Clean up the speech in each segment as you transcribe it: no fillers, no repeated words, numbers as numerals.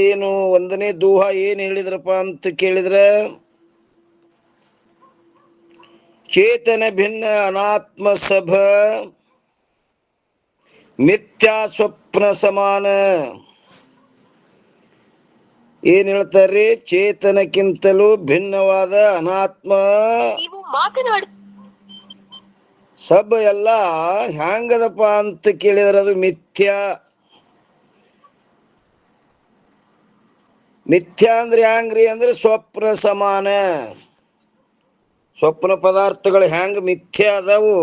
ಏನು ಒಂದನೇ ದೋಹ ಏನ್ ಹೇಳಿದ್ರಪ್ಪ ಅಂತ ಕೇಳಿದ್ರೆ, ಚೇತನ ಭಿನ್ನ ಅನಾತ್ಮ ಸಭ ಮಿಥ್ಯಾ ಸ್ವಪ್ನ ಸಮಾನ. ಏನ್ ಹೇಳ್ತಾರ್ರಿ? ಚೇತನಕ್ಕಿಂತಲೂ ಭಿನ್ನವಾದ ಅನಾತ್ಮ ಸಬ್ ಎಲ್ಲ ಹ್ಯಾಂಗದಪ್ಪ ಅಂತ ಕೇಳಿದ್ರೆ ಅದು ಮಿಥ್ಯಾ. ಮಿಥ್ಯಾ ಅಂದ್ರೆ ಹ್ಯಾಂಗ್ರಿ ಅಂದ್ರೆ ಸ್ವಪ್ನ ಸಮಾನ. ಸ್ವಪ್ನ ಪದಾರ್ಥಗಳು ಹ್ಯಾಂಗ ಮಿಥ್ಯಾ ಅದಾವು,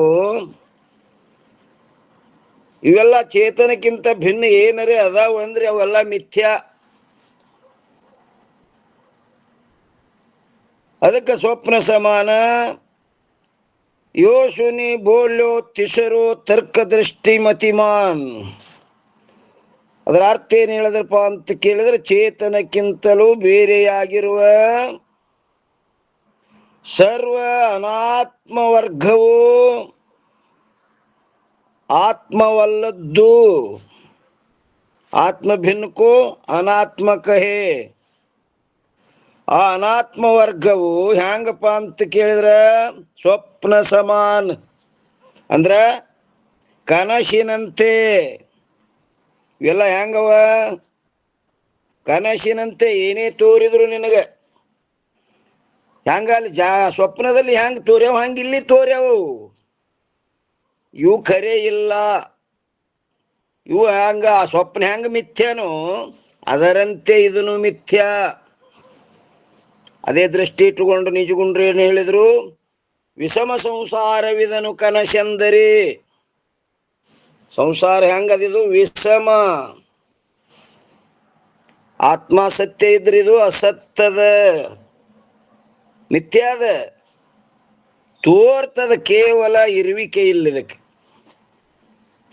ಇವೆಲ್ಲ ಚೇತನಕ್ಕಿಂತ ಭಿನ್ನ ಏನರೇ ಅದಾವು ಅಂದ್ರೆ ಅವೆಲ್ಲ ಮಿಥ್ಯಾ. ಅದಕ್ಕೆ ಸ್ವಪ್ನ ಸಮಾನ. ಯೋಶುನಿ ಬೋಲ್ಯೋ ತಿಸರೋ ತರ್ಕ ದೃಷ್ಟಿ ಮತಿಮಾನ್. ಅದರ ಅರ್ಥ ಏನ್ ಹೇಳಿದ್ರಪ್ಪ ಅಂತ ಕೇಳಿದ್ರೆ, ಚೇತನಕ್ಕಿಂತಲೂ ಬೇರೆಯಾಗಿರುವ ಸರ್ವ ಅನಾತ್ಮ ವರ್ಗವು ಆತ್ಮವಲ್ಲದ್ದು. ಆತ್ಮ ಭಿನ್ನಕ್ಕೂ ಅನಾತ್ಮ ಕಹೆ. ಆ ಅನಾತ್ಮ ವರ್ಗವು ಹ್ಯಾಂಗಪ್ಪ ಅಂತ ಕೇಳಿದ್ರೆ ಸ್ವಪ್ನ ಸಮಾನ್ ಅಂದ್ರ ಕನಸಿನಂತೆ. ಇವೆಲ್ಲ ಹೆಂಗವ? ಕನಸಿನಂತೆ. ಏನೇ ತೋರಿದ್ರು ನಿನಗೆ ಹೆಂಗಲ್ಲಿ ಸ್ವಪ್ನದಲ್ಲಿ ಹೆಂಗ್ ತೋರ್ಯಾವ ಹಂಗ ಇಲ್ಲಿ ತೋರ್ಯಾವು. ಇವು ಖರೆ ಇಲ್ಲ. ಇವು ಹಂಗ ಸ್ವಪ್ನ ಹೆಂಗ ಮಿಥ್ಯಾನೋ ಅದರಂತೆ ಇದನ್ನು ಮಿಥ್ಯಾ. ಅದೇ ದೃಷ್ಟಿ ಇಟ್ಟುಕೊಂಡು ನಿಜಗುಂಡ್ರು ಏನು ಹೇಳಿದ್ರು? ವಿಷಮ ಸಂಸಾರವಿದನು ಕನಸೆಂದರೆ. ಸಂಸಾರ ಹೆಂಗದಿದು? ವಿಷಮ. ಆತ್ಮ ಸತ್ಯ ಇದ್ರೆ ಇದು ಅಸತ್ತದ, ಮಿಥ್ಯಾದ, ತೋರ್ತದ, ಕೇವಲ ಇರುವಿಕೆ ಇಲ್ಲ ಇದಕ್ಕೆ.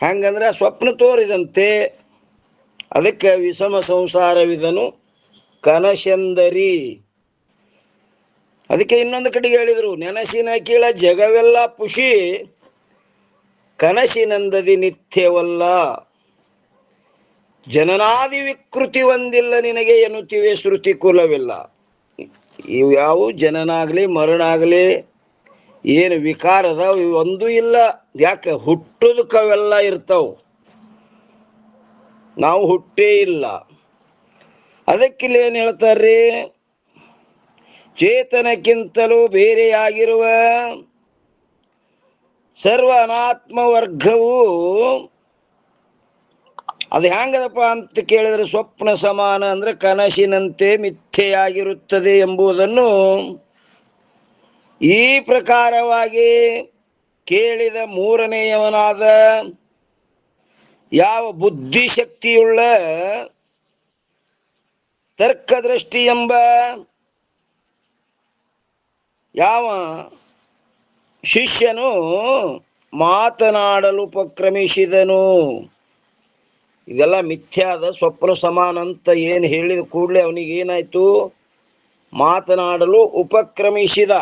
ಹೆಂಗಂದ್ರೆ ಸ್ವಪ್ನ ತೋರಿದಂತೆ. ಅದಕ್ಕೆ ವಿಷಮ ಸಂಸಾರವಿದನು ಕನಸೆಂದರಿ. ಅದಕ್ಕೆ ಇನ್ನೊಂದು ಕಡೆಗೆ ಹೇಳಿದ್ರು, ನೆನಸಿನ ಕೀಳ ಜಗವೆಲ್ಲ ಪುಷಿ ಕನಸಿನಂದದಿ ನಿತ್ಯವಲ್ಲ. ಜನನಾದಿ ವಿಕೃತಿ ಒಂದಿಲ್ಲ ನಿನಗೆ ಎನ್ನುತ್ತಿವೆ ಶ್ರುತಿ ಕುಲವಿಲ್ಲ. ಇವು ಯಾವ ಜನನಾಗ್ಲಿ ಮರಣಾಗ್ಲಿ ಏನು ವಿಕಾರ ಅದಾವ ಒಂದೂ ಇಲ್ಲ. ಯಾಕೆ? ಹುಟ್ಟುದಕ್ಕವೆಲ್ಲ ಇರ್ತಾವ, ನಾವು ಹುಟ್ಟೇ ಇಲ್ಲ. ಅದಕ್ಕಿಲ್ಲಿ ಏನು ಹೇಳ್ತಾರ್ರಿ? ಚೇತನಕ್ಕಿಂತಲೂ ಬೇರೆಯಾಗಿರುವ ಸರ್ವ ಅನಾತ್ಮ ವರ್ಗವು ಅದು ಹ್ಯಾಂಗದಪ್ಪ ಅಂತ ಕೇಳಿದ್ರೆ ಸ್ವಪ್ನ ಸಮಾನ ಅಂದ್ರೆ ಕನಸಿನಂತೆ ಮಿಥ್ಯೆಯಾಗಿರುತ್ತದೆ ಎಂಬುದನ್ನು ಈ ಪ್ರಕಾರವಾಗಿ ಕೇಳಿದ ಮೂರನೆಯವನಾದ ಯಾವ ಬುದ್ಧಿಶಕ್ತಿಯುಳ್ಳ ತರ್ಕದೃಷ್ಟಿ ಎಂಬ ಯಾವ ಶಿಷ್ಯನು ಮಾತನಾಡಲು ಉಪಕ್ರಮಿಸಿದನು. ಇದೆಲ್ಲ ಮಿಥ್ಯಾದ, ಸ್ವಪ್ನ ಸಮಾನ ಅಂತ ಏನು ಹೇಳಿದ ಕೂಡಲೇ ಅವನಿಗೆ ಏನಾಯ್ತು? ಮಾತನಾಡಲು ಉಪಕ್ರಮಿಸಿದ.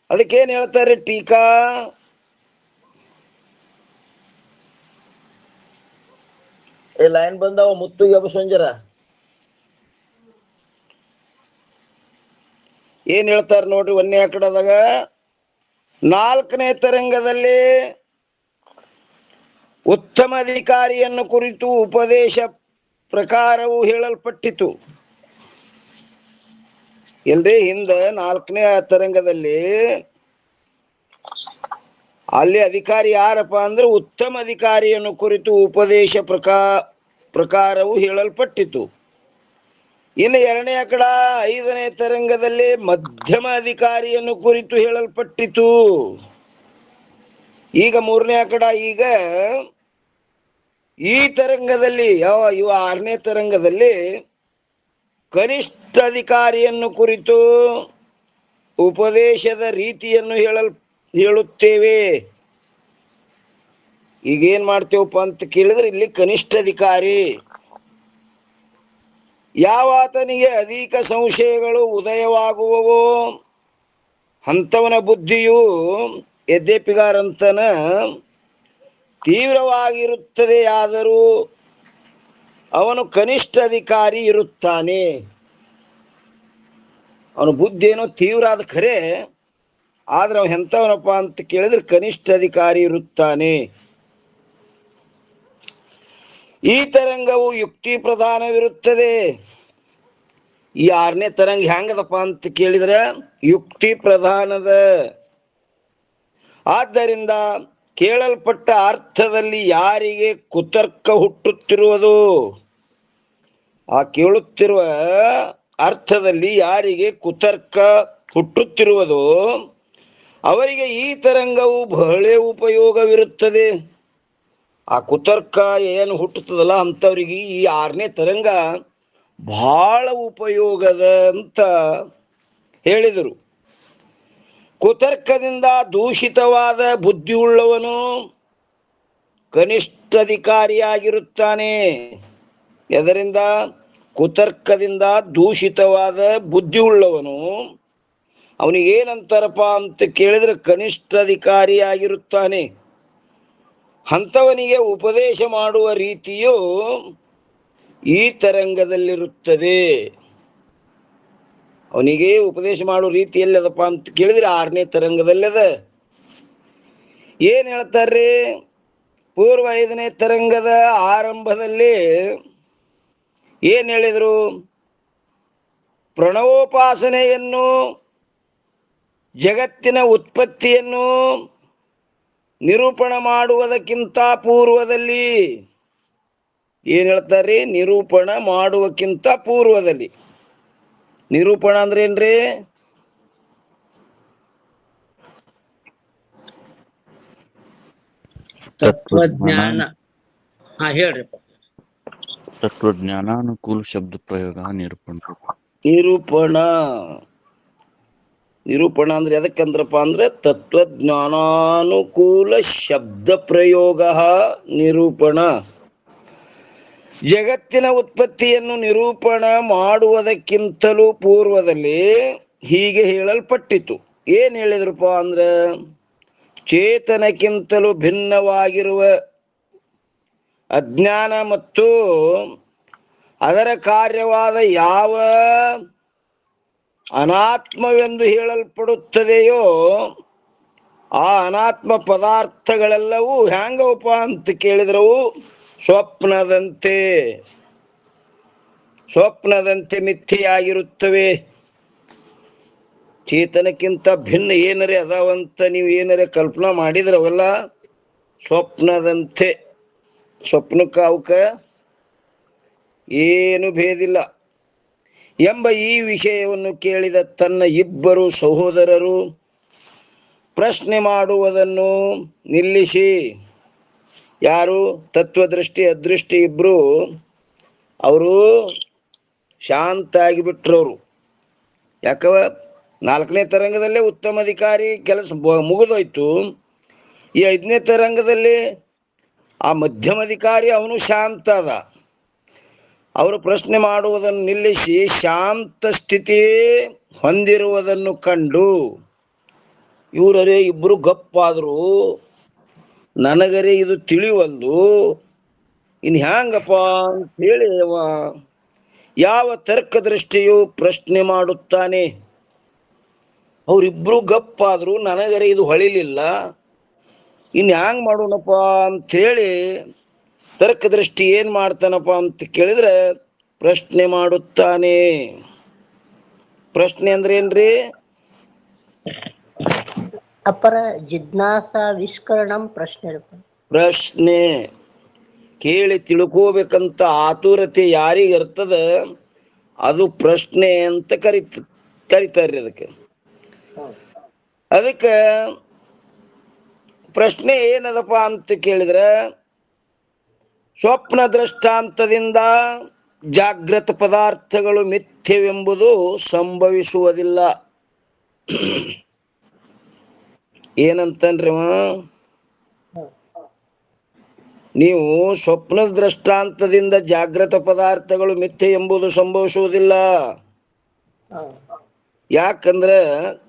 ಅದಕ್ಕೇನು ಹೇಳ್ತಾರೆ ಟೀಕಾ? ಲೈನ್ ಬಂದವ ಮುತ್ತು ಸಂಜರ ಏನ್ ಹೇಳ್ತಾರೆ ನೋಡ್ರಿ. ಒಂದನೇ ಕಡೆದಾಗ 4ನೇ ತರಂಗದಲ್ಲಿ ಉತ್ತಮ ಅಧಿಕಾರಿಯನ್ನು ಕುರಿತು ಉಪದೇಶ ಪ್ರಕಾರವು ಹೇಳಲ್ಪಟ್ಟಿತು. ಎಲ್ರಿ ಹಿಂದ 4ನೇ ತರಂಗದಲ್ಲಿ ಅಲ್ಲಿ ಅಧಿಕಾರಿ ಯಾರಪ್ಪ ಅಂದ್ರೆ ಉತ್ತಮ ಅಧಿಕಾರಿಯನ್ನು ಕುರಿತು ಉಪದೇಶ ಪ್ರಕಾರವು ಹೇಳಲ್ಪಟ್ಟಿತು. ಇನ್ನು 2ನೇ 5ನೇ ತರಂಗದಲ್ಲಿ ಮಧ್ಯಮ ಅಧಿಕಾರಿಯನ್ನು ಕುರಿತು ಹೇಳಲ್ಪಟ್ಟಿತು. ಈಗ 3ನೇ ಈಗ ಈ ತರಂಗದಲ್ಲಿ ಇವ 6ನೇ ತರಂಗದಲ್ಲಿ ಕನಿಷ್ಠ ಅಧಿಕಾರಿಯನ್ನು ಕುರಿತು ಉಪದೇಶದ ರೀತಿಯನ್ನು ಹೇಳುತ್ತೇವೆ. ಈಗೇನ್ ಮಾಡ್ತೇವಪ್ಪ ಅಂತ ಕೇಳಿದ್ರೆ ಇಲ್ಲಿ ಕನಿಷ್ಠ ಅಧಿಕಾರಿ ಯಾವಾತನಿಗೆ ಅಧಿಕ ಸಂಶಯಗಳು ಉದಯವಾಗುವವೋ ಅಂಥವನ ಬುದ್ಧಿಯು ಎದ್ದೆಪ್ಪಿಗಾರಂತನ ತೀವ್ರವಾಗಿರುತ್ತದೆ. ಆದರೂ ಅವನು ಕನಿಷ್ಠ ಅಧಿಕಾರಿ ಇರುತ್ತಾನೆ. ಅವನ ಬುದ್ಧಿ ಏನೋ ತೀವ್ರ ಆದ ಖರೆ, ಆದ್ರೆ ಅವ ಎಂಥವನಪ್ಪ ಅಂತ ಕೇಳಿದ್ರೆ ಕನಿಷ್ಠ ಅಧಿಕಾರಿ ಇರುತ್ತಾನೆ. ಈ ತರಂಗವು ಯುಕ್ತಿ ಪ್ರಧಾನವಿರುತ್ತದೆ. ಈ 6ನೇ ತರಂಗ ಹೆಂಗದಪ್ಪ ಅಂತ ಕೇಳಿದ್ರೆ ಯುಕ್ತಿ ಪ್ರಧಾನದ. ಆದ್ದರಿಂದ ಕೇಳಲ್ಪಟ್ಟ ಅರ್ಥದಲ್ಲಿ ಯಾರಿಗೆ ಕುತರ್ಕ ಹುಟ್ಟುತ್ತಿರುವುದು, ಆ ಕೇಳುತ್ತಿರುವ ಅರ್ಥದಲ್ಲಿ ಯಾರಿಗೆ ಕುತರ್ಕ ಹುಟ್ಟುತ್ತಿರುವುದು ಅವರಿಗೆ ಈ ತರಂಗವು ಬಹಳ ಉಪಯೋಗವಿರುತ್ತದೆ. ಆ ಕುತರ್ಕ ಏನು ಹುಟ್ಟುತ್ತದಲ್ಲ ಅಂಥವ್ರಿಗೆ ಈ 6ನೇ ತರಂಗ ಬಹಳ ಉಪಯೋಗದ ಅಂತ ಹೇಳಿದರು. ಕುತರ್ಕದಿಂದ ದೂಷಿತವಾದ ಬುದ್ಧಿಯುಳ್ಳವನು ಕನಿಷ್ಠಾಧಿಕಾರಿಯಾಗಿರುತ್ತಾನೆ. ಎದರಿಂದ? ಕುತರ್ಕದಿಂದ ದೂಷಿತವಾದ ಬುದ್ಧಿಯುಳ್ಳವನು ಅವನಿಗೇನಂತಾರಪ್ಪ ಅಂತ ಕೇಳಿದ್ರೆ ಕನಿಷ್ಠಾಧಿಕಾರಿಯಾಗಿರುತ್ತಾನೆ. ಅಂಥವನಿಗೆ ಉಪದೇಶ ಮಾಡುವ ರೀತಿಯು ಈ ತರಂಗದಲ್ಲಿರುತ್ತದೆ. ಅವನಿಗೆ ಉಪದೇಶ ಮಾಡುವ ರೀತಿ ಎಲ್ಲದಪ್ಪ ಅಂತ ಕೇಳಿದ್ರೆ 6ನೇ ತರಂಗದಲ್ಲದ. ಏನ್ ಹೇಳ್ತಾರ್ರಿ? ಪೂರ್ವ 5ನೇ ತರಂಗದ ಆರಂಭದಲ್ಲಿ ಏನ್ ಹೇಳಿದ್ರು? ಪ್ರಣವೋಪಾಸನೆಯನ್ನು, ಜಗತ್ತಿನ ಉತ್ಪತ್ತಿಯನ್ನು ನಿರೂಪಣೆ ಮಾಡುವುದಕ್ಕಿಂತ ಪೂರ್ವದಲ್ಲಿ ಏನ್ ಹೇಳ್ತಾರ್ರಿ? ನಿರೂಪಣೆ ಮಾಡುವಕ್ಕಿಂತ ಪೂರ್ವದಲ್ಲಿ. ನಿರೂಪಣ ಅಂದ್ರೆ ಏನ್ರಿ? ತತ್ವಜ್ಞಾನ. ಹೇಳ್ರಿಪ್ಪ. ತತ್ವಜ್ಞಾನಾನುಕೂಲ ಶಬ್ದ ಪ್ರಯೋಗ ನಿರೂಪಣ. ನಿರೂಪಣ ಅಂದ್ರೆ ಎದಕ್ಕಂದ್ರಪ್ಪ ಅಂದ್ರೆ ತತ್ವಜ್ಞಾನಾನುಕೂಲ ಶಬ್ದ ಪ್ರಯೋಗ ನಿರೂಪಣ. ಜಗತ್ತಿನ ಉತ್ಪತ್ತಿಯನ್ನು ನಿರೂಪಣ ಮಾಡುವುದಕ್ಕಿಂತಲೂ ಪೂರ್ವದಲ್ಲಿ ಹೀಗೆ ಹೇಳಲ್ಪಟ್ಟಿತು. ಏನ್ ಹೇಳಿದ್ರಪ್ಪ ಅಂದ್ರೆ ಚೇತನಕ್ಕಿಂತಲೂ ಭಿನ್ನವಾಗಿರುವ ಅಜ್ಞಾನ ಮತ್ತು ಅದರ ಕಾರ್ಯವಾದ ಯಾವ ಅನಾತ್ಮವೆಂದು ಹೇಳಲ್ಪಡುತ್ತದೆಯೋ ಆ ಅನಾತ್ಮ ಪದಾರ್ಥಗಳೆಲ್ಲವೂ ಹ್ಯಾಂಗವಪ್ಪ ಅಂತ ಕೇಳಿದ್ರವು ಸ್ವಪ್ನದಂತೆ ಮಿಥ್ಯೆಯಾಗಿರುತ್ತವೆ. ಚೇತನಕ್ಕಿಂತ ಭಿನ್ನ ಏನರೇ ಅದಾವಂತ ನೀವು ಏನರೇ ಕಲ್ಪನಾ ಮಾಡಿದ್ರೆ ಅವೆಲ್ಲ ಸ್ವಪ್ನದಂತೆ. ಸ್ವಪ್ನಕ್ಕೆ ಅವಕ್ಕ ಏನು ಭೇದಿಲ್ಲ ಎಂಬ ಈ ವಿಷಯವನ್ನು ಕೇಳಿದ ತನ್ನ ಇಬ್ಬರು ಸಹೋದರರು ಪ್ರಶ್ನೆ ಮಾಡುವುದನ್ನು ನಿಲ್ಲಿಸಿ, ಯಾರು? ತತ್ವದೃಷ್ಟಿ ಅದೃಷ್ಟಿ ಇಬ್ರು ಅವರು ಶಾಂತ ಆಗಿಬಿಟ್ರವರು. ಯಾಕವ? 4ನೇ ತರಂಗದಲ್ಲೇ ಉತ್ತಮ ಅಧಿಕಾರಿ ಕೆಲಸ ಮುಗಿದೋಯ್ತು. ಈ 5ನೇ ತರಂಗದಲ್ಲಿ ಆ ಮಧ್ಯಮಾಧಿಕಾರಿ ಅವನು ಶಾಂತ ಅದ. ಅವರು ಪ್ರಶ್ನೆ ಮಾಡುವುದನ್ನು ನಿಲ್ಲಿಸಿ ಶಾಂತ ಸ್ಥಿತಿ ಹೊಂದಿರುವುದನ್ನು ಕಂಡು ಇವರೇ ಇಬ್ರು ಗಪ್ಪಾದ್ರು. ನನಗರೇ ಇದು ತಿಳಿವಲ್ದು, ಇನ್ನು ಹ್ಯಾಂಗಪ್ಪ ಅಂತೇಳಿ ಯಾವ ತರ್ಕದೃಷ್ಟಿಯು ಪ್ರಶ್ನೆ ಮಾಡುತ್ತಾನೆ. ಅವರಿಬ್ರು ಗಪ್ಪಾದ್ರು, ನನಗರೇ ಇದು ಹೊಳಿಲಿಲ್ಲ, ಇನ್ನು ಹ್ಯಾಂಗ ಮಾಡೋಣಪ್ಪ ಅಂಥೇಳಿ ತರ್ಕದೃಷ್ಟಿ ಏನ್ ಮಾಡ್ತಾನಪ್ಪ ಅಂತ ಕೇಳಿದ್ರೆ ಪ್ರಶ್ನೆ ಮಾಡುತ್ತಾನೆ. ಪ್ರಶ್ನೆ ಅಂದ್ರೆ ಏನ್ರಿ? ಅಪರ ಜಿಜ್ಞಾಸಾವಿಷ್ಕರಣಂ ಪ್ರಶ್ನೆ. ಕೇಳಿ ತಿಳ್ಕೋಬೇಕಂತ ಆತುರತೆ ಯಾರಿಗಿರ್ತದ ಅದು ಪ್ರಶ್ನೆ ಅಂತ ಕರಿತಾರ್ರಿ ಅದಕ್ಕೆ ಪ್ರಶ್ನೆ ಏನದಪ್ಪ ಅಂತ ಕೇಳಿದ್ರೆ ಸ್ವಪ್ನ ದೃಷ್ಟಾಂತದಿಂದ ಜಾಗೃತ ಪದಾರ್ಥಗಳು ಮಿಥ್ಯವೆಂಬುದು ಸಂಭವಿಸುವುದಿಲ್ಲ. ಏನಂತನ್ರಿ? ನೀವು ಸ್ವಪ್ನದ ದೃಷ್ಟಾಂತದಿಂದ ಜಾಗೃತ ಪದಾರ್ಥಗಳು ಮಿಥ್ಯೆ ಎಂಬುದು ಸಂಭವಿಸುವುದಿಲ್ಲ. ಯಾಕಂದ್ರೆ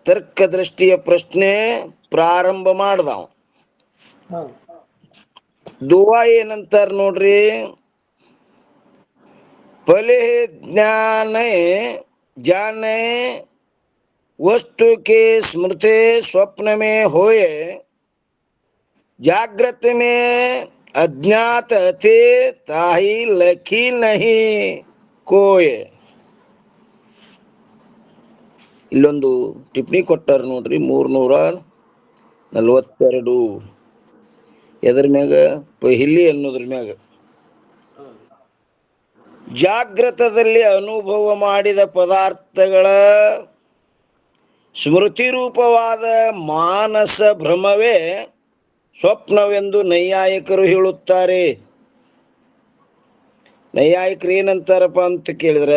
ತರ್ಕ ದೃಷ್ಟಿಯ ಪ್ರಶ್ನೆ ಪ್ರಾರಂಭ ಮಾಡ್ದಾವ. ದುವಾ ಏನಂತಾರ ನೋಡ್ರಿ? फले ज्ञाने जाने वस्तु के स्मृति स्वप्न में होए जागृत में अज्ञात थे ताही लखी नहीं कोय. ಇಲ್ಲೊಂದು ಟಿಪ್ಪಣಿ ಕೊಟ್ಟಾರ ನೋಡ್ರಿ 342. ಎದ್ರ ಮ್ಯಾಗ ಪಹಿಲಿ ಅನ್ನೋದ್ರ ಮ್ಯಾಗ ಜಾಗೃತದಲ್ಲಿ ಅನುಭವ ಮಾಡಿದ ಪದಾರ್ಥಗಳ ಸ್ಮೃತಿ ರೂಪವಾದ ಮಾನಸ ಭ್ರಮವೇ ಸ್ವಪ್ನವೆಂದು ನೈಯಾಯಿಕರು ಹೇಳುತ್ತಾರೆ. ನೈಯಾಯಿಕರು ಏನಂತಾರಪ್ಪ ಅಂತ ಕೇಳಿದ್ರ,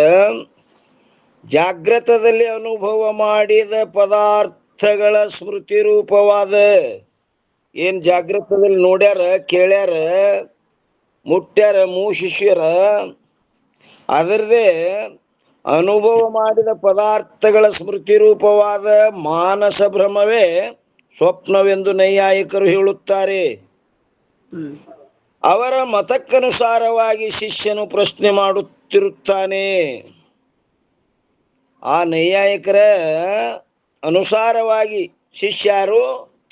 ಜಾಗೃತದಲ್ಲಿ ಅನುಭವ ಮಾಡಿದ ಪದಾರ್ಥಗಳ ಸ್ಮೃತಿ ರೂಪವಾದ, ಏನ್ ಜಾಗೃತದಲ್ಲಿ ನೋಡ್ಯಾರ, ಕೇಳ್ಯಾರ, ಮುಟ್ಟ್ಯಾರ, ಶಿಷ್ಯರ ಅದರದೇ ಅನುಭವ ಮಾಡಿದ ಪದಾರ್ಥಗಳ ಸ್ಮೃತಿ ರೂಪವಾದ ಮಾನಸ ಭ್ರಮವೇ ಸ್ವಪ್ನವೆಂದು ನೈಯಾಯಿಕರು ಹೇಳುತ್ತಾರೆ. ಅವರ ಮತಕ್ಕನುಸಾರವಾಗಿ ಶಿಷ್ಯನು ಪ್ರಶ್ನೆ ಮಾಡುತ್ತಿರುತ್ತಾನೆ. ಆ ನೈಯಾಯಿಕರ ಅನುಸಾರವಾಗಿ ಶಿಷ್ಯರು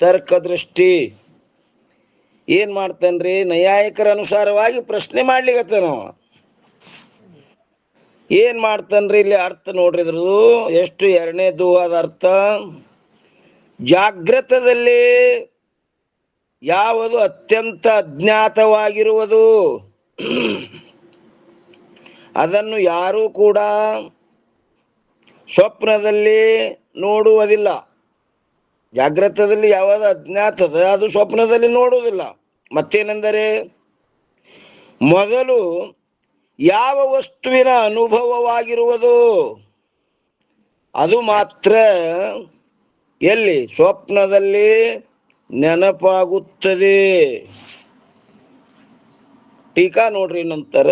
ತರ್ಕದೃಷ್ಟಿ ಏನ್ ಮಾಡ್ತಾನ್ರಿ, ನೈಯಾಯಿಕರ ಅನುಸಾರವಾಗಿ ಪ್ರಶ್ನೆ ಮಾಡ್ಲಿಕ್ಕೆ ನಾವು ಏನ್ ಮಾಡ್ತಾನ್ರಿ. ಇಲ್ಲಿ ಅರ್ಥ ನೋಡ್ರಿ, ಇದ್ರದು ಎಷ್ಟು ಎರಡನೇದು ಅದ ಅರ್ಥ. ಜಾಗೃತದಲ್ಲಿ ಯಾವುದು ಅತ್ಯಂತ ಅಜ್ಞಾತವಾಗಿರುವುದು ಅದನ್ನು ಯಾರೂ ಕೂಡ ಸ್ವಪ್ನದಲ್ಲಿ ನೋಡುವುದಿಲ್ಲ. ಜಾಗೃತದಲ್ಲಿ ಯಾವುದು ಅಜ್ಞಾತದ ಅದು ಸ್ವಪ್ನದಲ್ಲಿ ನೋಡುವುದಿಲ್ಲ. ಮತ್ತೇನೆಂದರೆ, ಮೊದಲು ಯಾವ ವಸ್ತುವಿನ ಅನುಭವವಾಗಿರುವುದು ಅದು ಮಾತ್ರ ಎಲ್ಲಿ ಸ್ವಪ್ನದಲ್ಲಿ ನೆನಪಾಗುತ್ತದೆ. ಟೀಕಾ ನೋಡ್ರಿ. ನಂತರ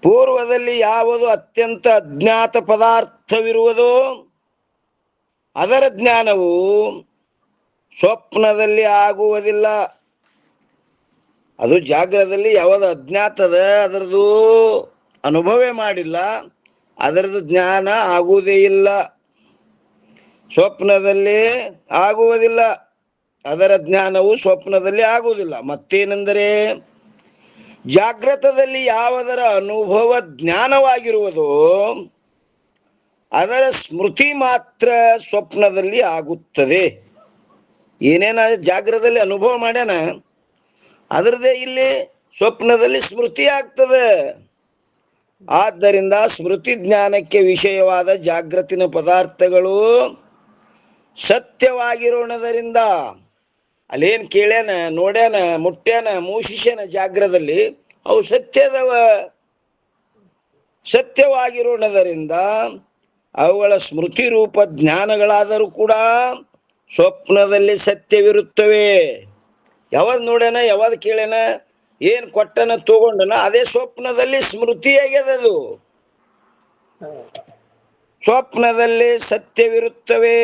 ಪೂರ್ವದಲ್ಲಿ ಯಾವುದು ಅತ್ಯಂತ ಅಜ್ಞಾತ ಪದಾರ್ಥವಿರುವುದೋ ಅದರ ಜ್ಞಾನವು ಸ್ವಪ್ನದಲ್ಲಿ ಆಗುವುದಿಲ್ಲ. ಅದು ಜಾಗ್ರದಲ್ಲಿ ಯಾವುದು ಅಜ್ಞಾತದ ಅದರದು ಅನುಭವ ಮಾಡಿಲ್ಲ, ಅದರದು ಜ್ಞಾನ ಆಗುವುದೇ ಇಲ್ಲ. ಸ್ವಪ್ನದಲ್ಲಿ ಆಗುವುದಿಲ್ಲ, ಅದರ ಜ್ಞಾನವು ಸ್ವಪ್ನದಲ್ಲಿ ಆಗುವುದಿಲ್ಲ. ಮತ್ತೇನೆಂದರೆ, ಜಾಗೃತದಲ್ಲಿ ಯಾವುದರ ಅನುಭವ ಜ್ಞಾನವಾಗಿರುವುದೋ ಅದರ ಸ್ಮೃತಿ ಮಾತ್ರ ಸ್ವಪ್ನದಲ್ಲಿ ಆಗುತ್ತದೆ. ಏನೇನ ಜಾಗೃತದಲ್ಲಿ ಅನುಭವ ಮಾಡ್ಯಾನ ಅದರದೇ ಇಲ್ಲಿ ಸ್ವಪ್ನದಲ್ಲಿ ಸ್ಮೃತಿ ಆಗ್ತದೆ. ಆದ್ದರಿಂದ ಸ್ಮೃತಿ ಜ್ಞಾನಕ್ಕೆ ವಿಷಯವಾದ ಜಾಗೃತಿನ ಪದಾರ್ಥಗಳು ಸತ್ಯವಾಗಿರೋಣದರಿಂದ ಅಲ್ಲೇನ್ ಕೇಳ್ಯಾನ, ನೋಡ್ಯಾನ, ಮುಟ್ಟ್ಯಾನ, ಮೂಷಿಷ್ಯನ ಜಾಗ್ರದಲ್ಲಿ ಅವು ಸತ್ಯವಾಗಿರೋಣದರಿಂದ ಅವುಗಳ ಸ್ಮೃತಿ ರೂಪ ಜ್ಞಾನಗಳಾದರೂ ಕೂಡ ಸ್ವಪ್ನದಲ್ಲಿ ಸತ್ಯವಿರುತ್ತವೆ. ಯಾವಾಗ ನೋಡ್ಯಾನ, ಯಾವಾಗ ಕೇಳ್ಯಾನ, ಏನ್ ಕೊಟ್ಟನ ತಗೊಂಡನ ಅದೇ ಸ್ವಪ್ನದಲ್ಲಿ ಸ್ಮೃತಿಯಾಗ್ಯದದು. ಸ್ವಪ್ನದಲ್ಲಿ ಸತ್ಯವಿರುತ್ತವೆ.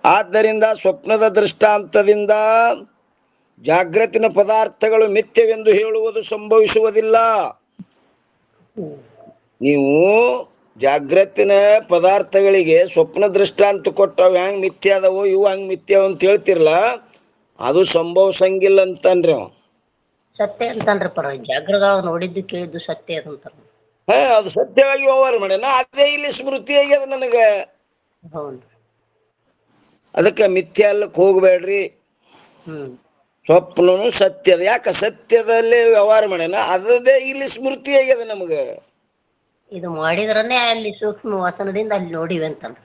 ಆದ್ದರಿಂದ ಸ್ವಪ್ನದ ದೃಷ್ಟಾಂತದಿಂದ ಜಾಗೃತಿನ ಪದಾರ್ಥಗಳು ಮಿಥ್ಯವೆಂದು ಹೇಳುವುದು ಸಂಭವಿಸುವುದಿಲ್ಲ. ನೀವು ಜಾಗೃತಿನ ಪದಾರ್ಥಗಳಿಗೆ ಸ್ವಪ್ನ ದೃಷ್ಟಾಂತ ಕೊಟ್ಟವು ಹೆಂಗ್ ಮಿಥ್ಯ ಅದವೋ ಇವು ಹಂಗ್ ಮಿಥ್ಯ ಅಂತ ಹೇಳ್ತಿರ್ಲ, ಅದು ಸಂಭವಿಸಂಗಿಲ್ಲ ಅಂತನ್ರಿ ಅವ. ಸತ್ಯ ಅಂತನ್ರಿ ಪರ ಜಾಗೃತ ನೋಡಿದ್ದು ಕೇಳಿದ್ದು ಸತ್ಯ ಅದಂತಾರ. ಅದು ಸತ್ಯವಾಗಿ ವ್ಯವಹಾರ ಮಾಡ್ಯಾನ, ಅದೇ ಇಲ್ಲಿ ಸ್ಮೃತಿ ಆಗ್ಯದ ನನಗ. ಹೌದು. ಅದಕ್ಕೆ ಮಿಥ್ಯ ಅಲ್ಲಕ್ಕೆ ಹೋಗ್ಬೇಡ್ರಿ. ಸ್ವಪ್ನನು ಸತ್ಯದ, ಯಾಕ ಸತ್ಯದಲ್ಲೇ ವ್ಯವಹಾರ ಮಾಡ್ಯಾನ, ಅದದೇ ಇಲ್ಲಿ ಸ್ಮೃತಿ ಆಗ್ಯದ ನಮಗ. ಇದು ಮಾಡಿದ್ರನೇ ಅಲ್ಲಿ ಸೂಕ್ಷ್ಮ ವಾಸನದಿಂದ ಅಲ್ಲಿ ನೋಡಿವಿ ಅಂತಂದ್ರ.